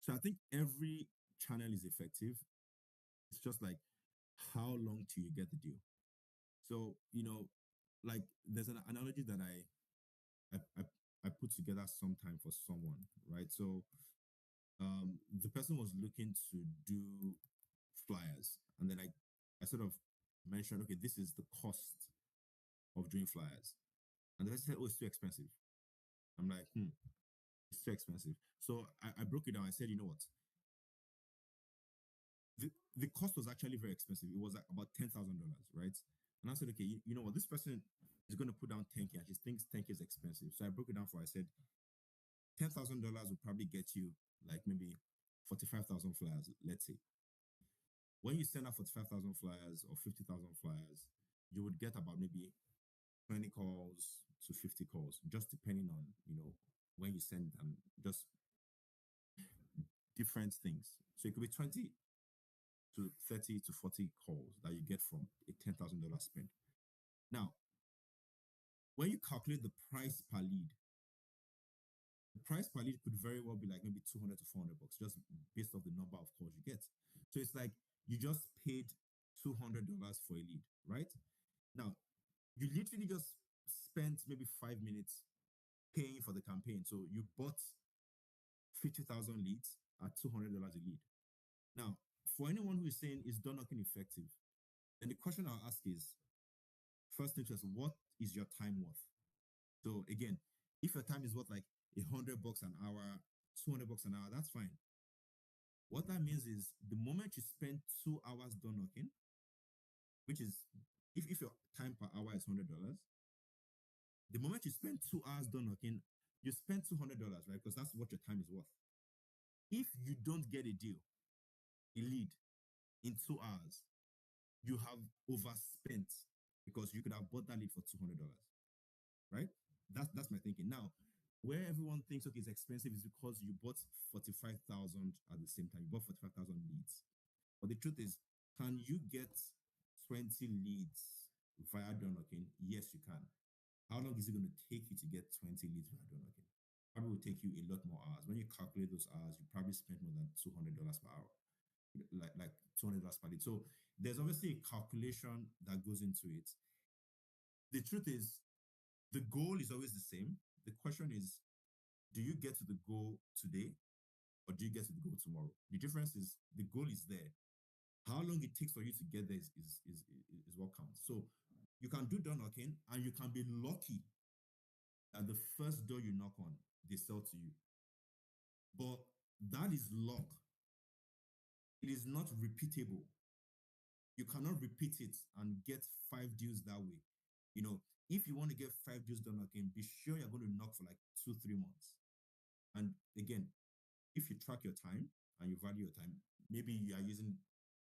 So I think every channel is effective. It's just like how long till you get the deal. So like there's an analogy that I put together sometime for someone, right? So the person was looking to do flyers, and then I sort of mentioned, okay, this is the cost of doing flyers, and the person said, oh, it's too expensive. I'm like, it's too expensive. So I broke it down. I said, you know what? The cost was actually very expensive. It was like about $10,000, right? And I said, okay, you know what? This person is going to put down 10K and she thinks 10K is expensive. So I broke it down for her. I said, $10,000 will probably get you like maybe 45,000 flyers, let's say. When you send out 45,000 flyers or 50,000 flyers, you would get about maybe 20 calls to 50 calls, just depending on, when you send them, just different things. So it could be 20 to 30 to 40 calls that you get from a $10,000 spend. Now, when you calculate the price per lead, the price per lead could very well be like maybe 200 to $400, just based off the number of calls you get. So it's like you just paid $200 for a lead, right? Now, you literally just spent maybe 5 minutes paying for the campaign. So you bought 50,000 leads at $200 a lead. Now, for anyone who is saying is door knocking effective, then the question I'll ask is, first thing first, what is your time worth? So again, if your time is worth like $100 an hour, $200 an hour, that's fine. What that means is the moment you spend 2 hours door knocking, which is if your time per hour is $100, the moment you spend 2 hours door knocking, you spend $200, right? Because that's what your time is worth. If you don't get a deal, a lead in 2 hours, you have overspent because you could have bought that lead for $200, right? That's my thinking. Now, where everyone thinks okay, it's expensive is because you bought 45,000 at the same time. You bought 45,000 leads. But the truth is, can you get 20 leads via door knocking? Yes, you can. How long is it going to take you to get 20 leads via door knocking? Probably will take you a lot more hours. When you calculate those hours, you probably spend more than $200 per hour, like $200 per lead. So there's obviously a calculation that goes into it. The truth is, the goal is always the same. The question is, do you get to the goal today or do you get to the goal tomorrow? The difference is the goal is there. How long it takes for you to get there is what counts. So you can do door knocking and you can be lucky that the first door you knock on, they sell to you. But that is luck. It is not repeatable. You cannot repeat it and get 5 deals that way. You know, if you want to get 5 deals done again, be sure you're going to knock for like 2, 3 months. And again, if you track your time and you value your time, maybe you are using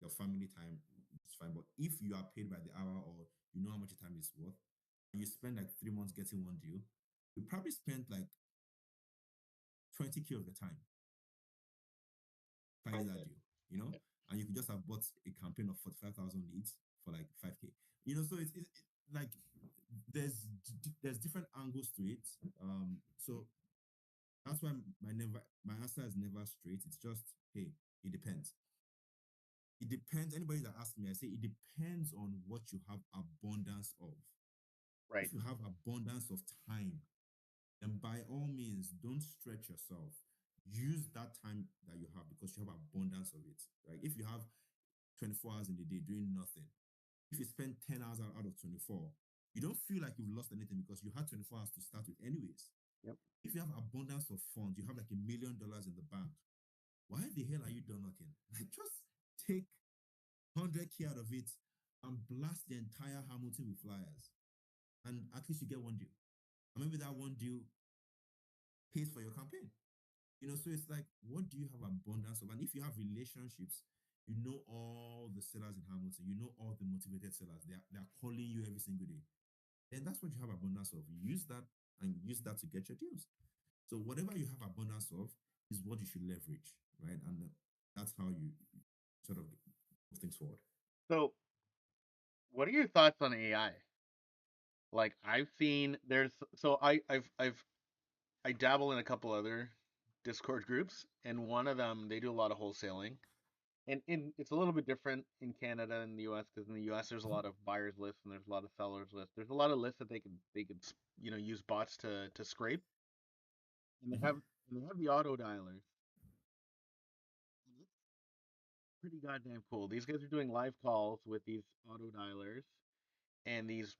your family time, it's fine. But if you are paid by the hour or you know how much your time is worth, and you spend like 3 months getting one deal, you probably spent like 20K of your time finding that deal, you know? Yeah. And you could just have bought a campaign of 45,000 leads for like 5K. You know, so it's like there's different angles to it. So that's why my answer is never straight. It's just, hey, it depends. It depends. Anybody that asks me, I say it depends on what you have abundance of. Right. If you have abundance of time, then by all means, don't stretch yourself. Use that time that you have because you have abundance of it. Right? If you have 24 hours in the day doing nothing, if you spend 10 hours out of 24, you don't feel like you've lost anything because you had 24 hours to start with anyways. Yep. If you have abundance of funds, you have like $1 million in the bank, why the hell are you done knocking? Like just take 100K out of it and blast the entire Hamilton with flyers. And at least you get one deal. And maybe that one deal pays for your campaign. You know, so it's like, what do you have abundance of? And if you have relationships, you know all the sellers in Hamilton, you know all the motivated sellers, they are calling you every single day. Then that's what you have abundance of. You use that and use that to get your deals. So whatever you have abundance of is what you should leverage, right? And that's how you sort of move things forward. So, what are your thoughts on AI? Like, I've seen there's so I dabble in a couple other Discord groups, and one of them they do a lot of wholesaling, and it's a little bit different in Canada and the U.S. because in the U.S. there's a lot of buyers lists and there's a lot of sellers lists. There's a lot of lists that they could use bots to scrape, and they have Mhm. and they have the auto dialers. And it's pretty goddamn cool. These guys are doing live calls with these auto dialers, and these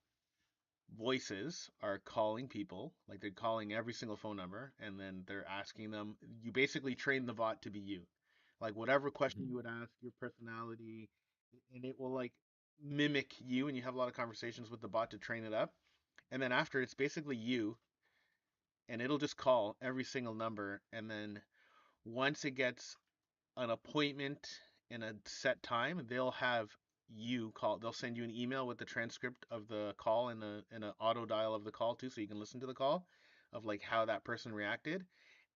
voices are calling people, like they're calling every single phone number, and then they're asking them. You basically train the bot to be you, like whatever question you Mhm. would ask, your personality, and it will like mimic you, and you have a lot of conversations with the bot to train it up. And then after, it's basically you, and it'll just call every single number, and then once it gets an appointment in a set time, they'll have you call. They'll send you an email with the transcript of the call and an auto dial of the call too, so you can listen to the call of like how that person reacted,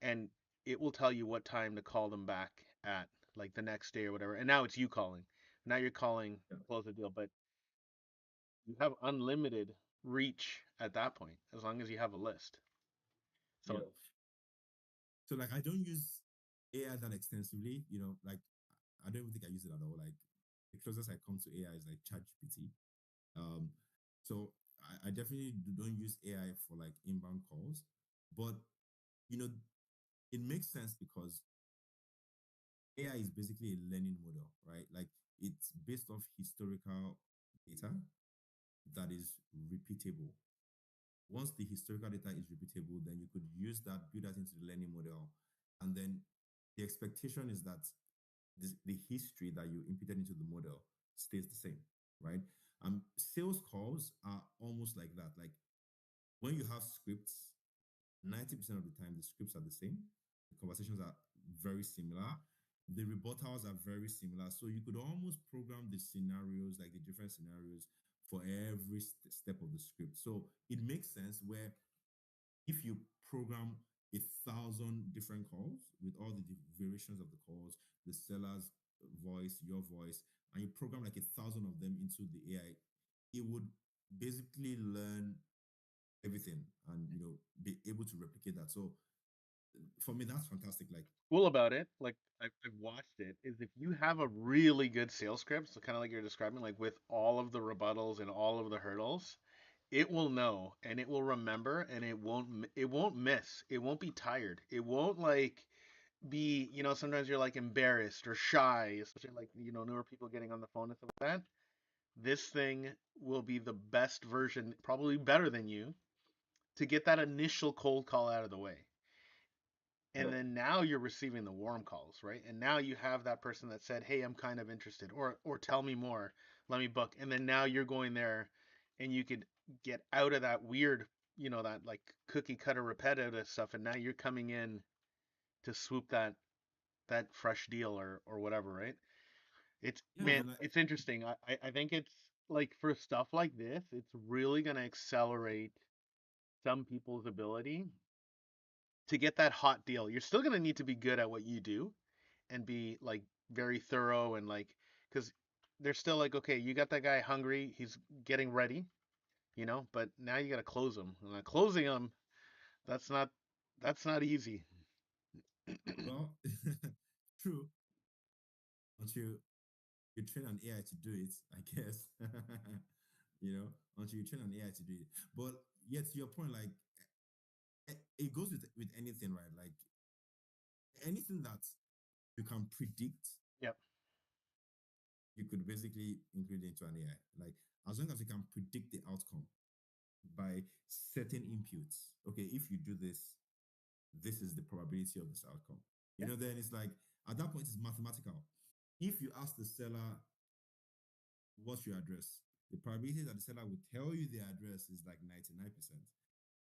and it will tell you what time to call them back at, like the next day or whatever. And now it's you calling. Now you're calling Yeah. to close the deal, but you have unlimited reach at that point as long as you have a list. Yeah. So So like I don't use AI that extensively, like I don't even think I use it at all. Like the closest I come to AI is like ChatGPT. Um, so I definitely don't use AI for like inbound calls, but you know, it makes sense because AI is basically a learning model, right? Like it's based off historical data that is repeatable. Once the historical data is repeatable, then you could use that, build that into the learning model, and then the expectation is that the history that you imputed into the model stays the same, right? Sales calls are almost like that. Like when you have scripts, 90% of the time the scripts are the same. The conversations are very similar. The rebuttals are very similar. So you could almost program the scenarios, like the different scenarios for every step of the script. So it makes sense where if you program 1,000 different calls with all the variations of the calls, the seller's voice, your voice, and you program like 1,000 of them into the AI, it would basically learn everything and be able to replicate that. So for me, that's fantastic. Like, Cool about it, like I've watched it, is if you have a really good sales script, so kind of like you're describing, like with all of the rebuttals and all of the hurdles, it will know and it will remember and it won't miss. It won't be tired. It won't like be, sometimes you're like embarrassed or shy, especially like, newer people getting on the phone and stuff like that. This thing will be the best version, probably better than you, to get that initial cold call out of the way. And then now you're receiving the warm calls, right? And now you have that person that said, "Hey, I'm kind of interested," or "Tell me more, let me book." And then now you're going there, and you could get out of that weird, that like cookie cutter repetitive stuff, and now you're coming in to swoop that fresh deal or whatever, right? It's yeah, man, man. Like, it's interesting. I think it's like for stuff like this, it's really gonna accelerate some people's ability to get that hot deal. You're still gonna need to be good at what you do and be like very thorough and like because they're still like, okay, you got that guy hungry, he's getting ready, but now you got to close him. And closing him, that's not that's not easy. well, true. Until you train an AI to do it, I guess. Until you train an AI to do it. But yet, to your point, like it goes with anything, right? Like anything that you can predict, Yep. you could basically include into an AI. Like as long as you can predict the outcome by certain inputs. Okay, if you do this, this is the probability of this outcome. Yeah. Then it's like at that point it's mathematical. If you ask the seller what's your address, the probability that the seller will tell you the address is like 99%.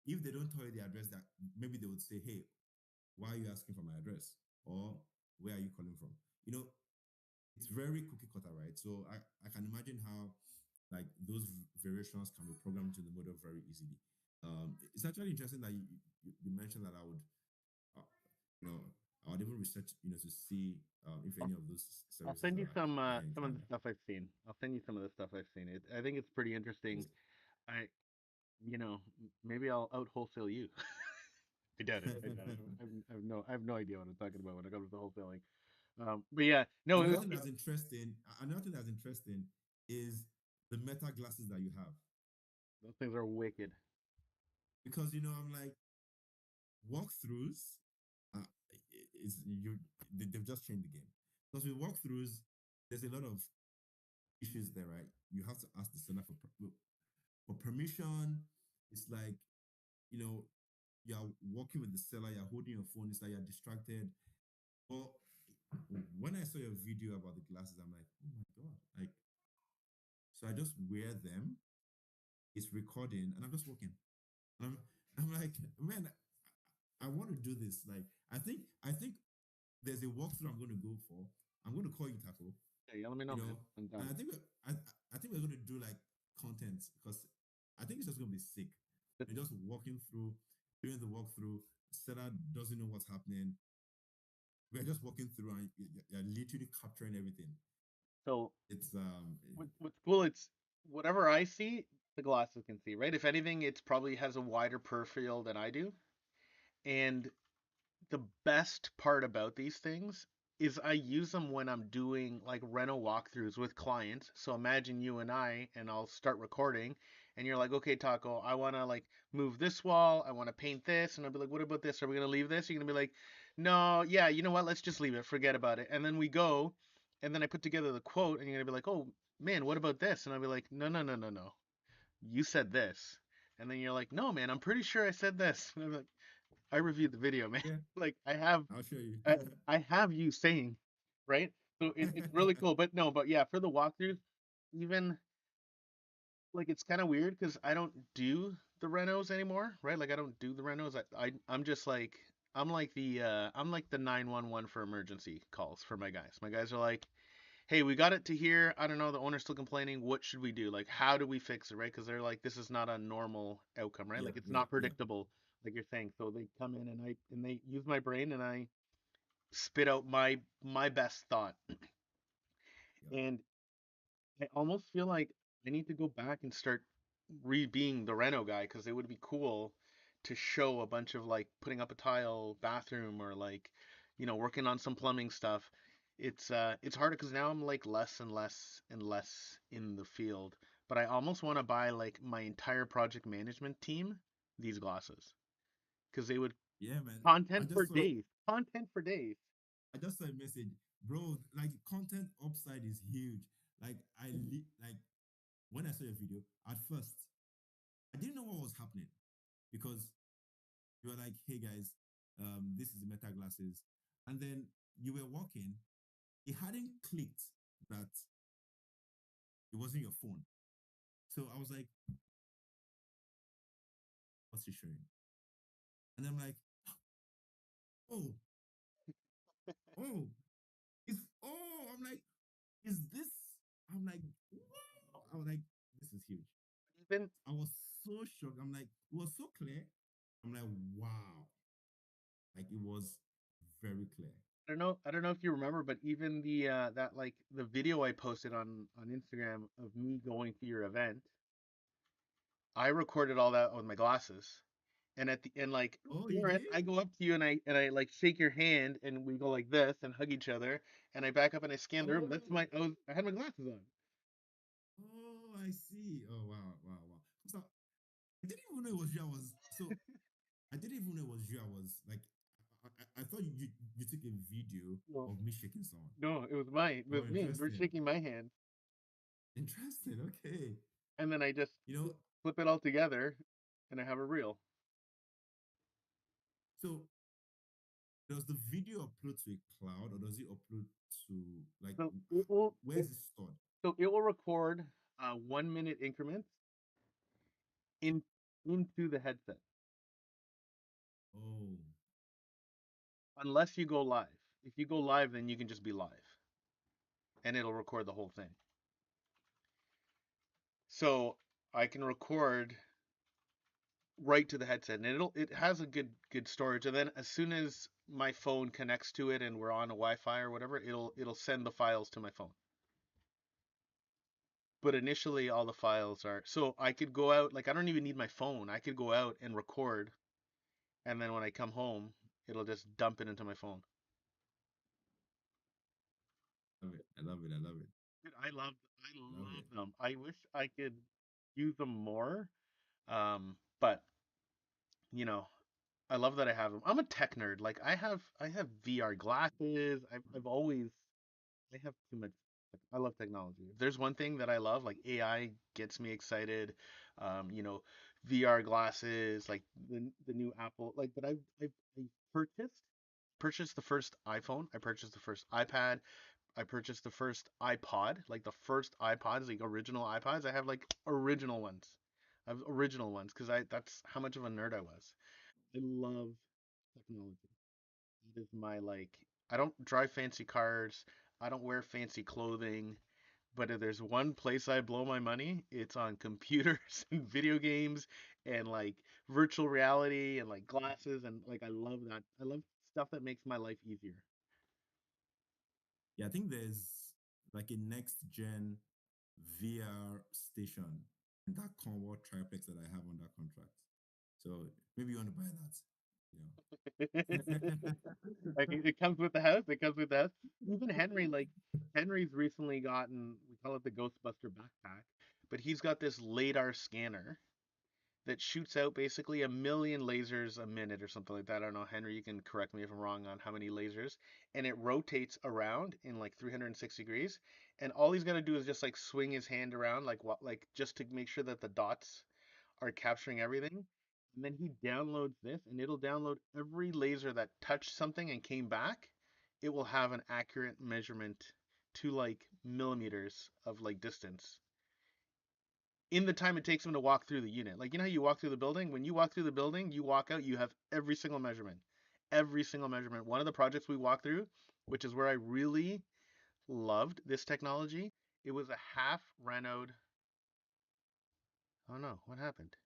If they don't tell you the address, that maybe they would say, hey, why are you asking for my address? Or where are you calling from? You know, it's very cookie cutter, right? So I can imagine how like those variations can be programmed into the model very easily. It's actually interesting that you mentioned that uh, you know, I would even research, to see if I'll, any of those I'll services send you are some AI some of the inclined. stuff I've seen. I'll send you some of the stuff I've seen. I think it's pretty interesting. Yes. I maybe I'll out wholesale you. I doubt it. I doubt it. I have no idea what I'm talking about when it comes to wholesaling. But yeah, no, Another thing that's interesting, is the meta glasses that you have. those things are wicked. Because I'm like walkthroughs, uh, is you they've just changed the game. Because with walkthroughs, there's a lot of issues there, right? You have to ask the seller for permission. It's like, you know, you're working with the seller, you're holding your phone, it's like you're distracted. But when I saw your video about the glasses, I'm like, oh my God. Like, so I just wear them, it's recording, and I'm just walking. I'm, I'm like, man, I want to do this. Like, I think there's a walkthrough I'm going to go for. I'm going to call you Taco, Yeah, let me you know, man. know, I'm and done. I think we're going to do like content because I think it's just going to be sick. You're just walking through, doing the walkthrough. Seller doesn't know what's happening. We're just walking through, and you're literally capturing everything. So It's what's cool, it's whatever I see, the glasses can see, right? If anything, it's probably has a wider peripheral than I do. And the best part about these things is I use them when I'm doing like rental walkthroughs with clients. So imagine you and I, and I'll start recording, and you're like, okay, Taco, I want to like move this wall, I want to paint this, and I'll be like, what about this? Are we gonna leave this? You're gonna be like, no, yeah, you know what? Let's just leave it, forget about it. And then we go, and then I put together the quote, and you're gonna be like, oh man, what about this? And I'll be like, no, no, no, no, no, you said this. And then you're like, no, man, I'm pretty sure I said this. And I'm like, I reviewed the video, man. Yeah, Like I have I'll show you. I, I have you saying, right? So it's really cool. But no, but yeah, for the walkthroughs, even like it's kind of weird because I don't do the renos anymore, right? Like I don't do the renos. I'm just like I'm like the 911 for emergency calls for my guys. My guys are like, hey, we got it to here. I don't know, the owner's still complaining. What should we do? Like, how do we fix it, right? Because they're like, this is not a normal outcome, right? Yeah, Like it's yeah, not yeah, predictable, like you're saying. So they come in and they use my brain and I spit out my best thought. yeah, And I almost feel like I need to go back and start being the reno guy because it would be cool to show a bunch of like putting up a tile bathroom or like working on some plumbing stuff. It's harder because now I'm like less and less and less in the field. But I almost want to buy like my entire project management team these glasses because they would yeah, man. I content for just saw days, content for days. I just saw a message, bro. Like content upside is huge. Like like when I saw your video at first, I didn't know what was happening because you were like, "Hey guys, this is the meta glasses," and then you were walking. It hadn't clicked that it wasn't your phone. So I was like, "What's he showing?" And I'm like, "Oh, oh, I'm like, is this?" I'm like, "Wow!" I was like, "This is huge." Even I was so shocked. I'm like, it was so clear. I'm like, wow. Like it was very clear. I don't know if you remember, but even the that like the video I posted on Instagram of me going to your event, I recorded all that with my glasses. And at the end, like, "Oh, Oh, you Darren," did? I go up to you and I like shake your hand and we go like this and hug each other and I back up and I scan the room. That's Oh, I had my glasses on. oh, I see. Oh, wow, wow, wow. So I didn't even know it was you. I was so I didn't even know it was you. I was like, I thought you took a video No, of me shaking someone. no, it was mine. It Oh, was me. You were interesting. shaking my hand, Interesting. Okay. and then I just You know, flip it all together, and I have a reel. so does the video upload to a cloud or does it upload to like So it will where is it stored? it will record 1 minute increments in into the headset Oh, unless you go live. If you go live, then you can just be live and it'll record the whole thing. So I can record right to the headset and it has a good storage and then as soon as my phone connects to it and we're on a Wi-Fi or whatever, it'll send the files to my phone. But initially all the files are so I could go out like I don't even need my phone. I could go out and record and then when I come home, it'll just dump it into my phone. love it. I love it. I love it. Dude, I Love it. love them. I wish I could use them more. But you know, I love that I have them. I'm a tech nerd. Like I have VR glasses. I've always I have too much. I love technology. If there's one thing that I love, like AI gets me excited. You know, VR glasses, like the new Apple. Like, but I purchased the first iPhone. I purchased the first iPad. I purchased the first iPod, like the first iPods, like original iPods. I have like original ones. I have original ones because I that's how much of a nerd I was. I love technology. It is my like I don't drive fancy cars. I don't wear fancy clothing. But if there's one place I blow my money, it's on computers and video games and like virtual reality and like glasses and like I love that. I love stuff that makes my life easier. Yeah, I think there's like a next gen VR station in that Convo triplex that I have under contract. So maybe you want to buy that. Yeah. Like it comes with the house. It comes with the house. Even Henry, like Henry's recently gotten, we call it the Ghostbuster backpack, but he's got this LiDAR scanner that shoots out basically 1 million lasers a minute or something like that. I don't know, Henry, you can correct me if I'm wrong on how many lasers. And it rotates around in like 360 degrees. And all he's got to do is just like swing his hand around, like what, like just to make sure that the dots are capturing everything. And then he downloads this, and it'll download every laser that touched something and came back. It will have an accurate measurement to like millimeters of like distance in the time it takes him to walk through the unit. Like, you know how you walk through the building? When you walk through the building, you walk out, you have every single measurement. Every single measurement. One of the projects we walked through, which is where I really loved this technology, it was a half Renault. Oh no, what happened?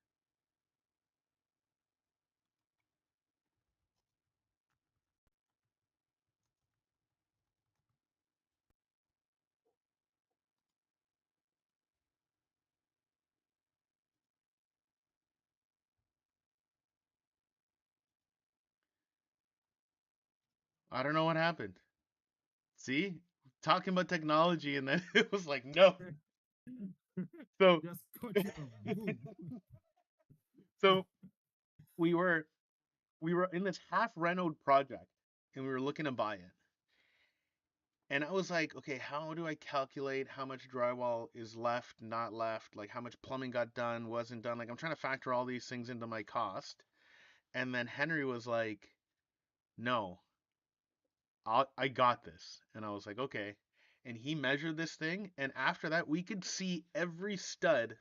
I don't know what happened. See? Talking about technology and then it was like, no. So Just cut you off. Boom. so we were we were in this half Renault project and we were looking to buy it. And I was like, okay, how do I calculate how much drywall is left, not left, like how much plumbing got done, wasn't done? Like I'm trying to factor all these things into my cost. And then Henry was like, no, I got this. And I was like, okay. And he measured this thing. And after that, we could see every stud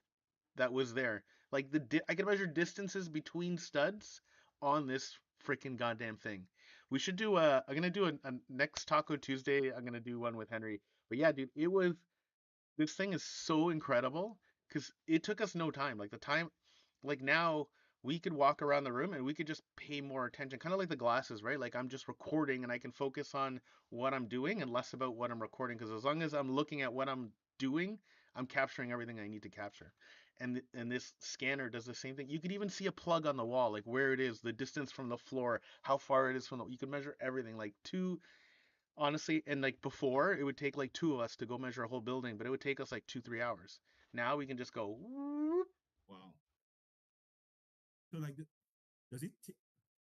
that was there. Like I could measure distances between studs on this freaking goddamn thing. We should do a. I'm gonna do a next Taco Tuesday. I'm gonna do one with Henry. But yeah, dude, it was this thing is so incredible because it took us no time. Like the time, like now we could walk around the room and we could just pay more attention, kind of like the glasses, right? Like I'm just recording and I can focus on what I'm doing and less about what I'm recording because as long as I'm looking at what I'm doing, I'm capturing everything I need to capture. And this scanner does the same thing. You could even see a plug on the wall, like where it is, the distance from the floor, how far it is from the. You can measure everything, like two honestly, and like before, it would take like two of us to go measure a whole building, but it would take us like 2, 3 hours. Now we can just go. Whoop. Wow. So like, does it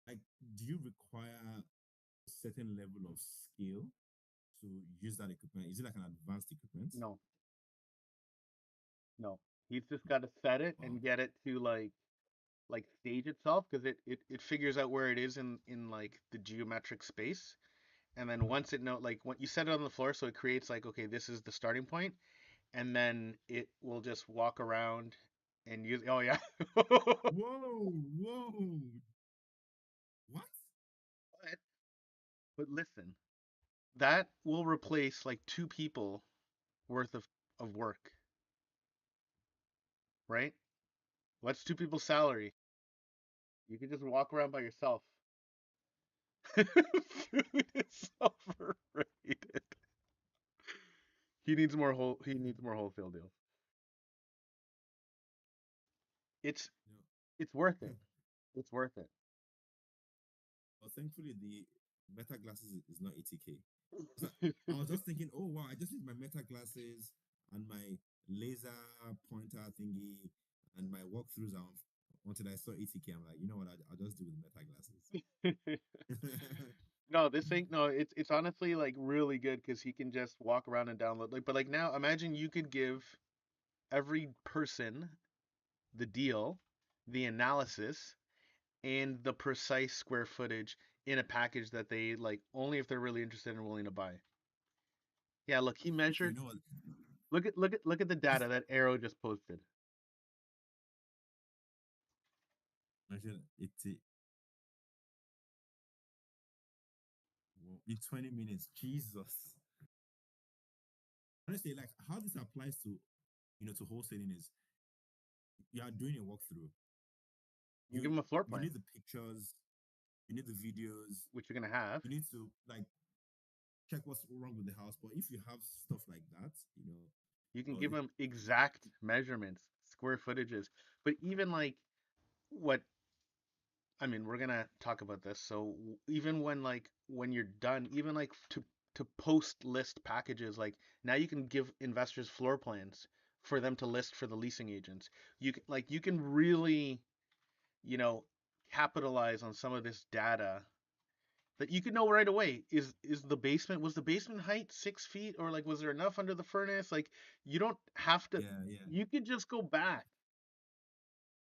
like? Do you require a certain level of skill to use that equipment? Is it like an advanced equipment? No, no. He's just got to set it Wow. and get it to like stage itself because it figures out where it is in like the geometric space. And then once it know like when you set it on the floor, so it creates like okay, this is the starting point, and then it will just walk around and use. Oh yeah. Whoa, whoa. What? But listen, that will replace like 2 people worth of work, right? What's 2 people's salary? You can just walk around by yourself. Food is overrated. He needs more wholesale deals. It's You it's worth know, it. It's worth it. well, thankfully, the Meta glasses is not 80K. I was just thinking, oh wow, I just need my Meta glasses and my laser pointer thingy and my walkthroughs. Until I saw 80K, I'm like, you know what? I'll just do with Meta glasses. No, this ain't no, it's honestly like really good because he can just walk around and download like but like now imagine you could give every person the deal, the analysis, and the precise square footage in a package that they like only if they're really interested and willing to buy. Yeah, look, he Okay, you measured. know what? Look at the This data that Arrow just posted. measure it in 20 minutes. Jesus. Honestly, like how this applies to to wholesaling is you are doing a walkthrough. You You give them a floor you plan, need the pictures, you need the videos, which you're gonna have. you need to like check what's wrong with the house. But if you have stuff like that, You can well, give them exact measurements, square footages. But even like what I mean, we're gonna talk about this. So even when like when you're done, even like to post list packages, like now you can give investors floor plans for them to list for the leasing agents. You can really, you know, capitalize on some of this data that you could know right away. Is the basement, was the basement height 6 feet, or like was there enough under the furnace? Like you don't have to. Yeah, yeah. You could just go back.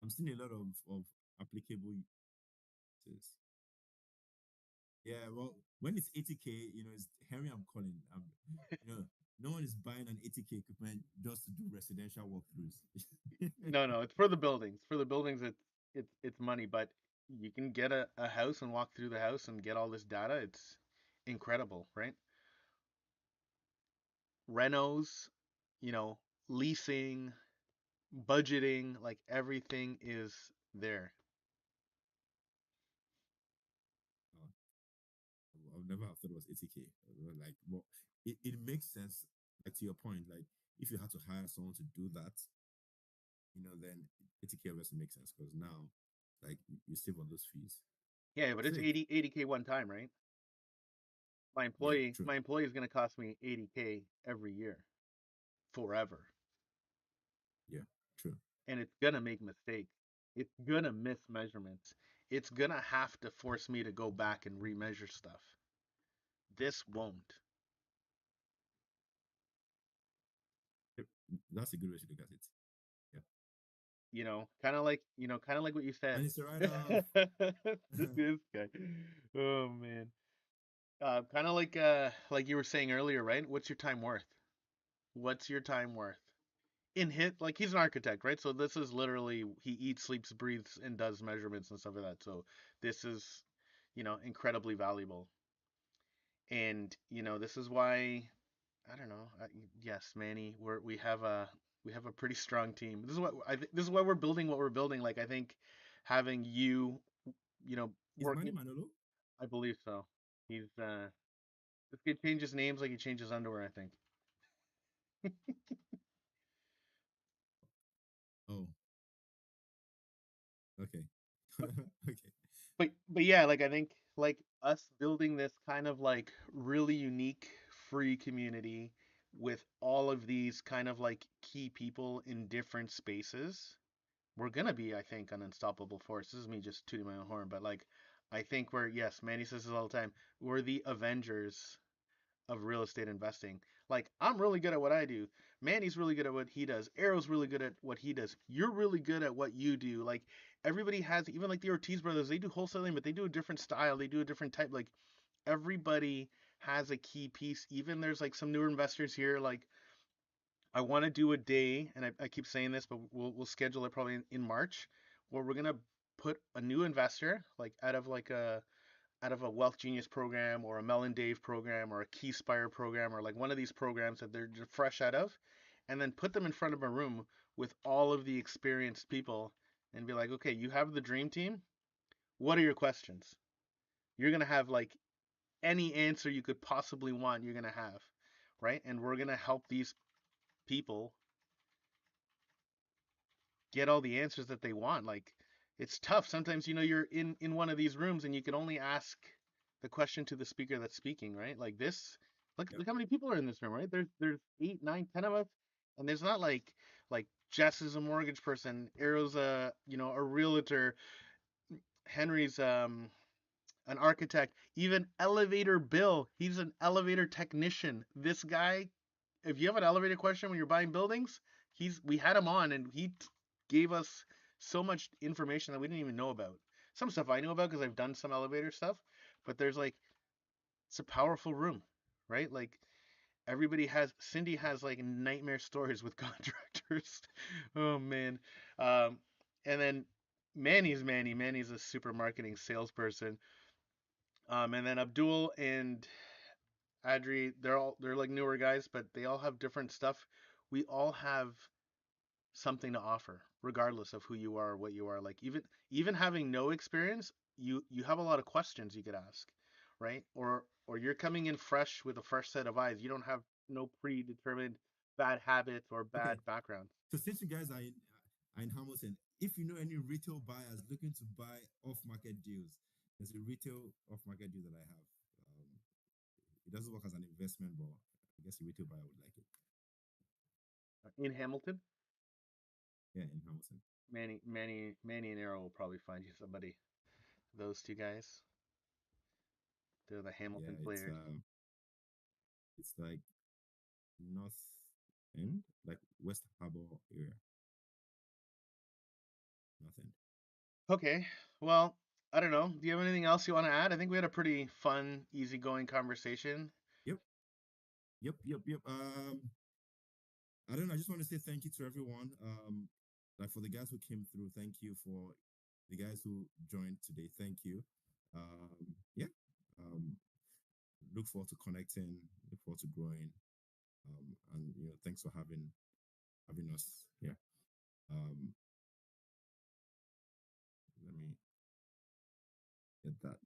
I'm seeing a lot of applicable uses. Yeah, well, when it's 80K, it's Henry I'm calling. You know, no one is buying an 80K equipment just to do residential walkthroughs. No, no, it's for the buildings. For the buildings, it's money, but you can get a house and walk through the house and get all this data. It's incredible, right? Renos, you know, leasing, budgeting, like everything is there. Oh, I've never thought it was 80K. Like, well, it makes sense. Like to your point, like if you had to hire someone to do that, then 80K obviously makes sense because now, like, you save on those fees. Yeah, but it's Sick. 80K one time, right? Yeah, true. My employee is going to cost me 80K every year forever. Yeah, true. And it's going to make mistakes. It's going to miss measurements. It's going to have to force me to go back and remeasure stuff. This won't. Yep, that's a good way to look at it. Yeah. Kind of like what you said. And it's a write-off. This guy. Oh man. Kind of like you were saying earlier, right? What's your time worth? What's your time worth? In hit like he's an architect, right? So this is literally he eats, sleeps, breathes, and does measurements and stuff like that. So this is, incredibly valuable. And this is why I don't know. Yes, Manny, we have a pretty strong team. This is why we're building what we're building. Like I think having you, Is Manny working. Manolo? I believe so. He's this kid changes names like he changes underwear. I think. Oh, okay. Okay. But yeah, like I think like us building this kind of like really unique free community with all of these kind of like key people in different spaces, we're gonna be, I think, an unstoppable force. This is me just tooting my own horn, but like I think we're, yes, Manny says this all the time, we're the Avengers of real estate investing. Like I'm really good at what I do. Manny's really good at what he does. Arrow's really good at what he does. You're really good at what you do. Like everybody has, even like the Ortiz brothers, they do wholesaling, but they do a different style. They do a different type. Like everybody has a key piece. Even there's like some newer investors here. Like I want to do a day, and I keep saying this, but we'll schedule it probably in March, where we're gonna put a new investor like out of a Wealth Genius program or a Melon Dave program or a Keyspire program or like one of these programs that they're just fresh out of, and then put them in front of a room with all of the experienced people and be like, okay, you have the dream team. What are your questions? You're going to have like any answer you could possibly want, you're going to have, right? And we're going to help these people get all the answers that they want. Like it's tough. Sometimes, you're in one of these rooms and you can only ask the question to the speaker that's speaking, right? Like this. Yep. Look how many people are in this room, right? There's eight, nine, 10 of us, and there's not like Jess is a mortgage person, Arrow's a realtor, Henry's an architect, even Elevator Bill, he's an elevator technician. This guy, if you have an elevator question when you're buying buildings, we had him on and he gave us so much information that we didn't even know about. Some stuff I know about because I've done some elevator stuff, but there's like it's a powerful room, right? Like Cindy has like nightmare stories with contractors. Oh man. Um, and then Manny's a super marketing salesperson. And then Abdul and Adri, they're like newer guys, but they all have different stuff. We all have something to offer, regardless of who you are or what you are. Like even having no experience, you have a lot of questions you could ask, right? Or you're coming in fresh with a fresh set of eyes. You don't have no predetermined bad habits or Okay. bad background. So since you guys are in, are in Hamilton. If you know any retail buyers looking to buy off-market deals, there's a retail off-market deal that I have. It doesn't work as an investment, but I guess a retail buyer would like it. In Hamilton, Yeah, in Hamilton. Manny and Arrow will probably find you somebody. Those two guys, they're the Yeah, Hamilton players. it's like north end, like West Harbor area. Nothing. Okay, well, I don't know. Do you have anything else you want to add? I think we had a pretty fun, easygoing conversation. Yep, yep. I don't know. I just want to say thank you to everyone. Like for the guys who came through, thank you. For the guys who joined today, thank you. Yeah. Um, look forward to connecting. Look forward to growing. And thanks for having us here. Um, let me get that.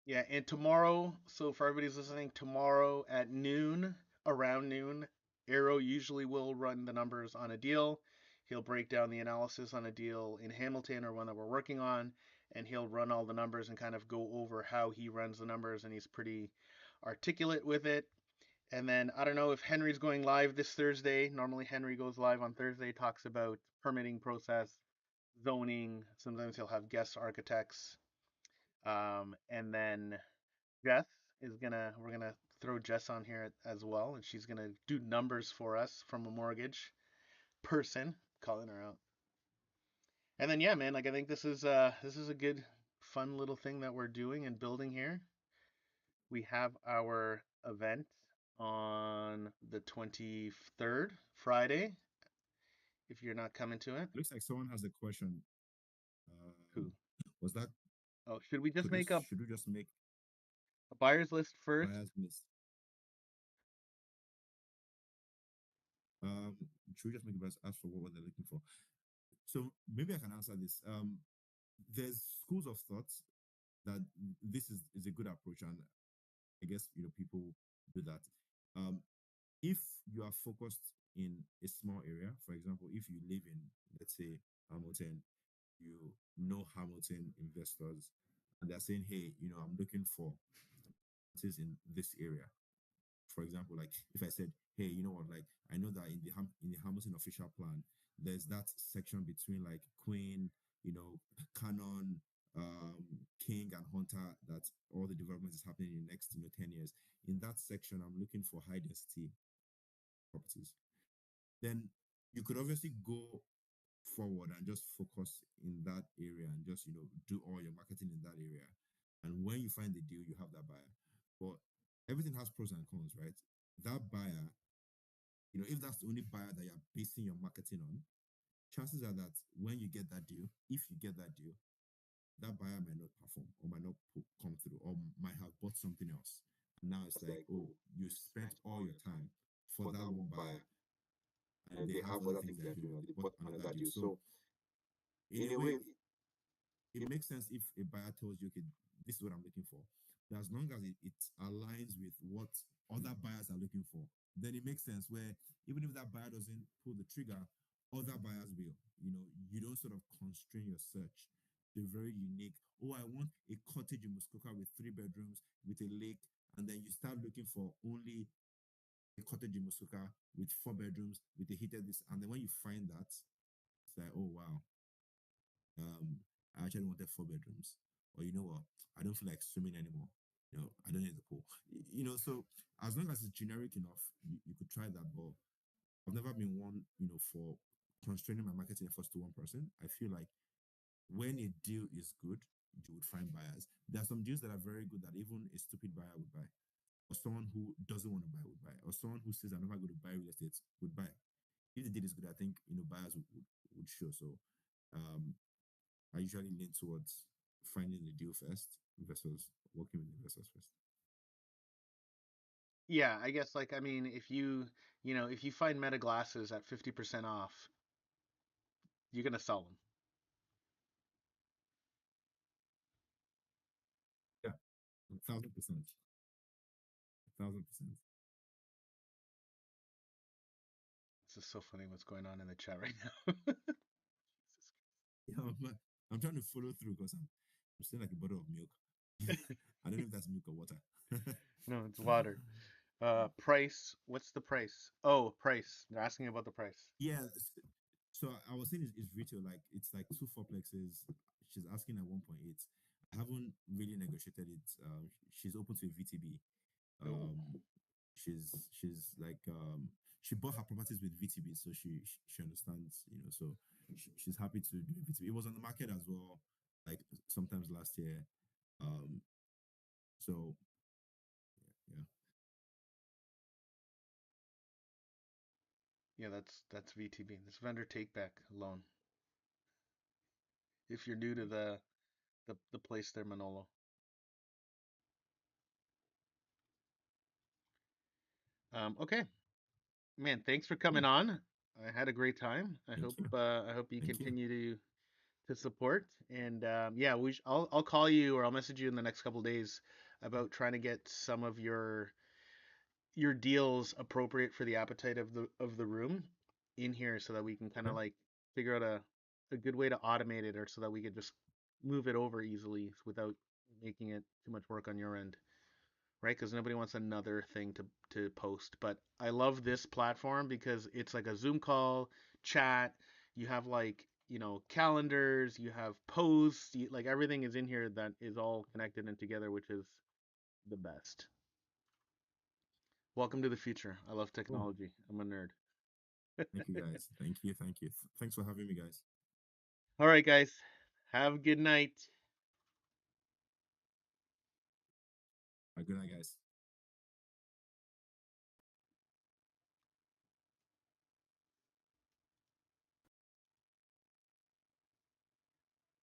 Yeah, and tomorrow, so for everybody's listening, tomorrow at noon, around noon, Arrow usually will run the numbers on a deal. He'll break down the analysis on a deal in Hamilton or one that we're working on, and he'll run all the numbers and kind of go over how he runs the numbers, and he's pretty articulate with it. And then I don't know if Henry's going live this Thursday. Normally Henry goes live on Thursday, talks about permitting process, zoning. Sometimes he'll have guest architects. And then Jess we're gonna throw Jess on here as well, and she's gonna do numbers for us from a mortgage person, calling her out. And then yeah, man, like I think this is a good fun little thing that we're doing and building here. We have our event on the 23rd, Friday, if you're not coming to it. Looks like someone has a question. Who? Was that Oh, should we just could we make should we just make a buyer's list first? buyers list? Um, should we just make buyers ask for what they're looking for? So maybe I can answer this. There's schools of thought that this is a good approach, and I guess people do that. Um, if you are focused in a small area, for example, if you live in, let's say, Hamilton, you know Hamilton investors, and they're saying, hey, I'm looking for properties in this area. For example, like if I said, hey, you know what, like I know that in the Hamilton official plan, there's that section between like Queen, Canon, King and Hunter, that all the development is happening in the next 10 years. In that section, I'm looking for high density properties. Then you could obviously go forward and just focus in that area and just do all your marketing in that area. And when you find the deal, you have that buyer. But everything has pros and cons, right? That buyer, if that's the only buyer that you're basing your marketing on, chances are that when you get that deal, if you get that deal, that buyer might not perform or might not come through or might have bought something else. And now it's like, oh, you spent all your time for that one buyer and they have other things they're doing or they bought another deal. So in a way, it makes sense if a buyer tells you, okay, this is what I'm looking for. But as long as it aligns with what other buyers are looking for, then it makes sense where even if that buyer doesn't pull the trigger, other buyers will. You don't sort of constrain your search. They're very unique. Oh, I want a cottage in Muskoka with 3 bedrooms with a lake, and then you start looking for only a cottage in Muskoka with 4 bedrooms with a heated this, and then when you find that, it's like, oh wow, I actually wanted 4 bedrooms. Or you know what? I don't feel like swimming anymore. I don't need the pool. So as long as it's generic enough, you could try that. But I've never been one, for constraining my marketing efforts to one person. I feel like when a deal is good, you would find buyers. There are some deals that are very good that even a stupid buyer would buy, or someone who doesn't want to buy would buy, or someone who says I'm never going to buy real estate would buy. If the deal is good, I think buyers would show. So um, I usually lean towards finding the deal first versus working with investors first. Yeah, I guess like I mean, if you find Meta glasses at 50% off, you're gonna sell them. Yeah, 1,000%. 1,000%. is so funny what's going on in the chat right now. Yeah, I'm trying to follow through because I'm still like a bottle of milk. I don't know if that's milk or water. No, it's water. Price. What's the price? Oh, price. They're asking about the price. Yeah. So I was saying it's retail, like it's like two fourplexes. She's asking at 1.8. I haven't really negotiated it. She's open to a VTB. Oh, Um, she's like she bought her properties with VTB, so she understands, so she's happy to do a VTB. It was on the market as well, like sometimes last year. Um, so yeah, yeah, that's VTB. This vendor take back loan. If you're new to the place there, Manolo. Okay, man. Thanks for cool. coming on. I had a great time. Thank you, I hope you thank you. continue to support. And yeah, I'll call you or I'll message you in the next couple days about trying to get some of your deals appropriate for the appetite of the room in here so that we can kind of Okay. like figure out a good way to automate it or so that we could just move it over easily without making it too much work on your end, right? Because nobody wants another thing to post. But I love this platform because it's like a Zoom call, chat. You have like calendars, you have posts, like everything is in here that is all connected and together, which is the best. Welcome to the future. I love Cool. technology. I'm a nerd. Thank you, guys. Thank you. Thanks for having me, guys. All right, guys. Have a good night. Good night, guys.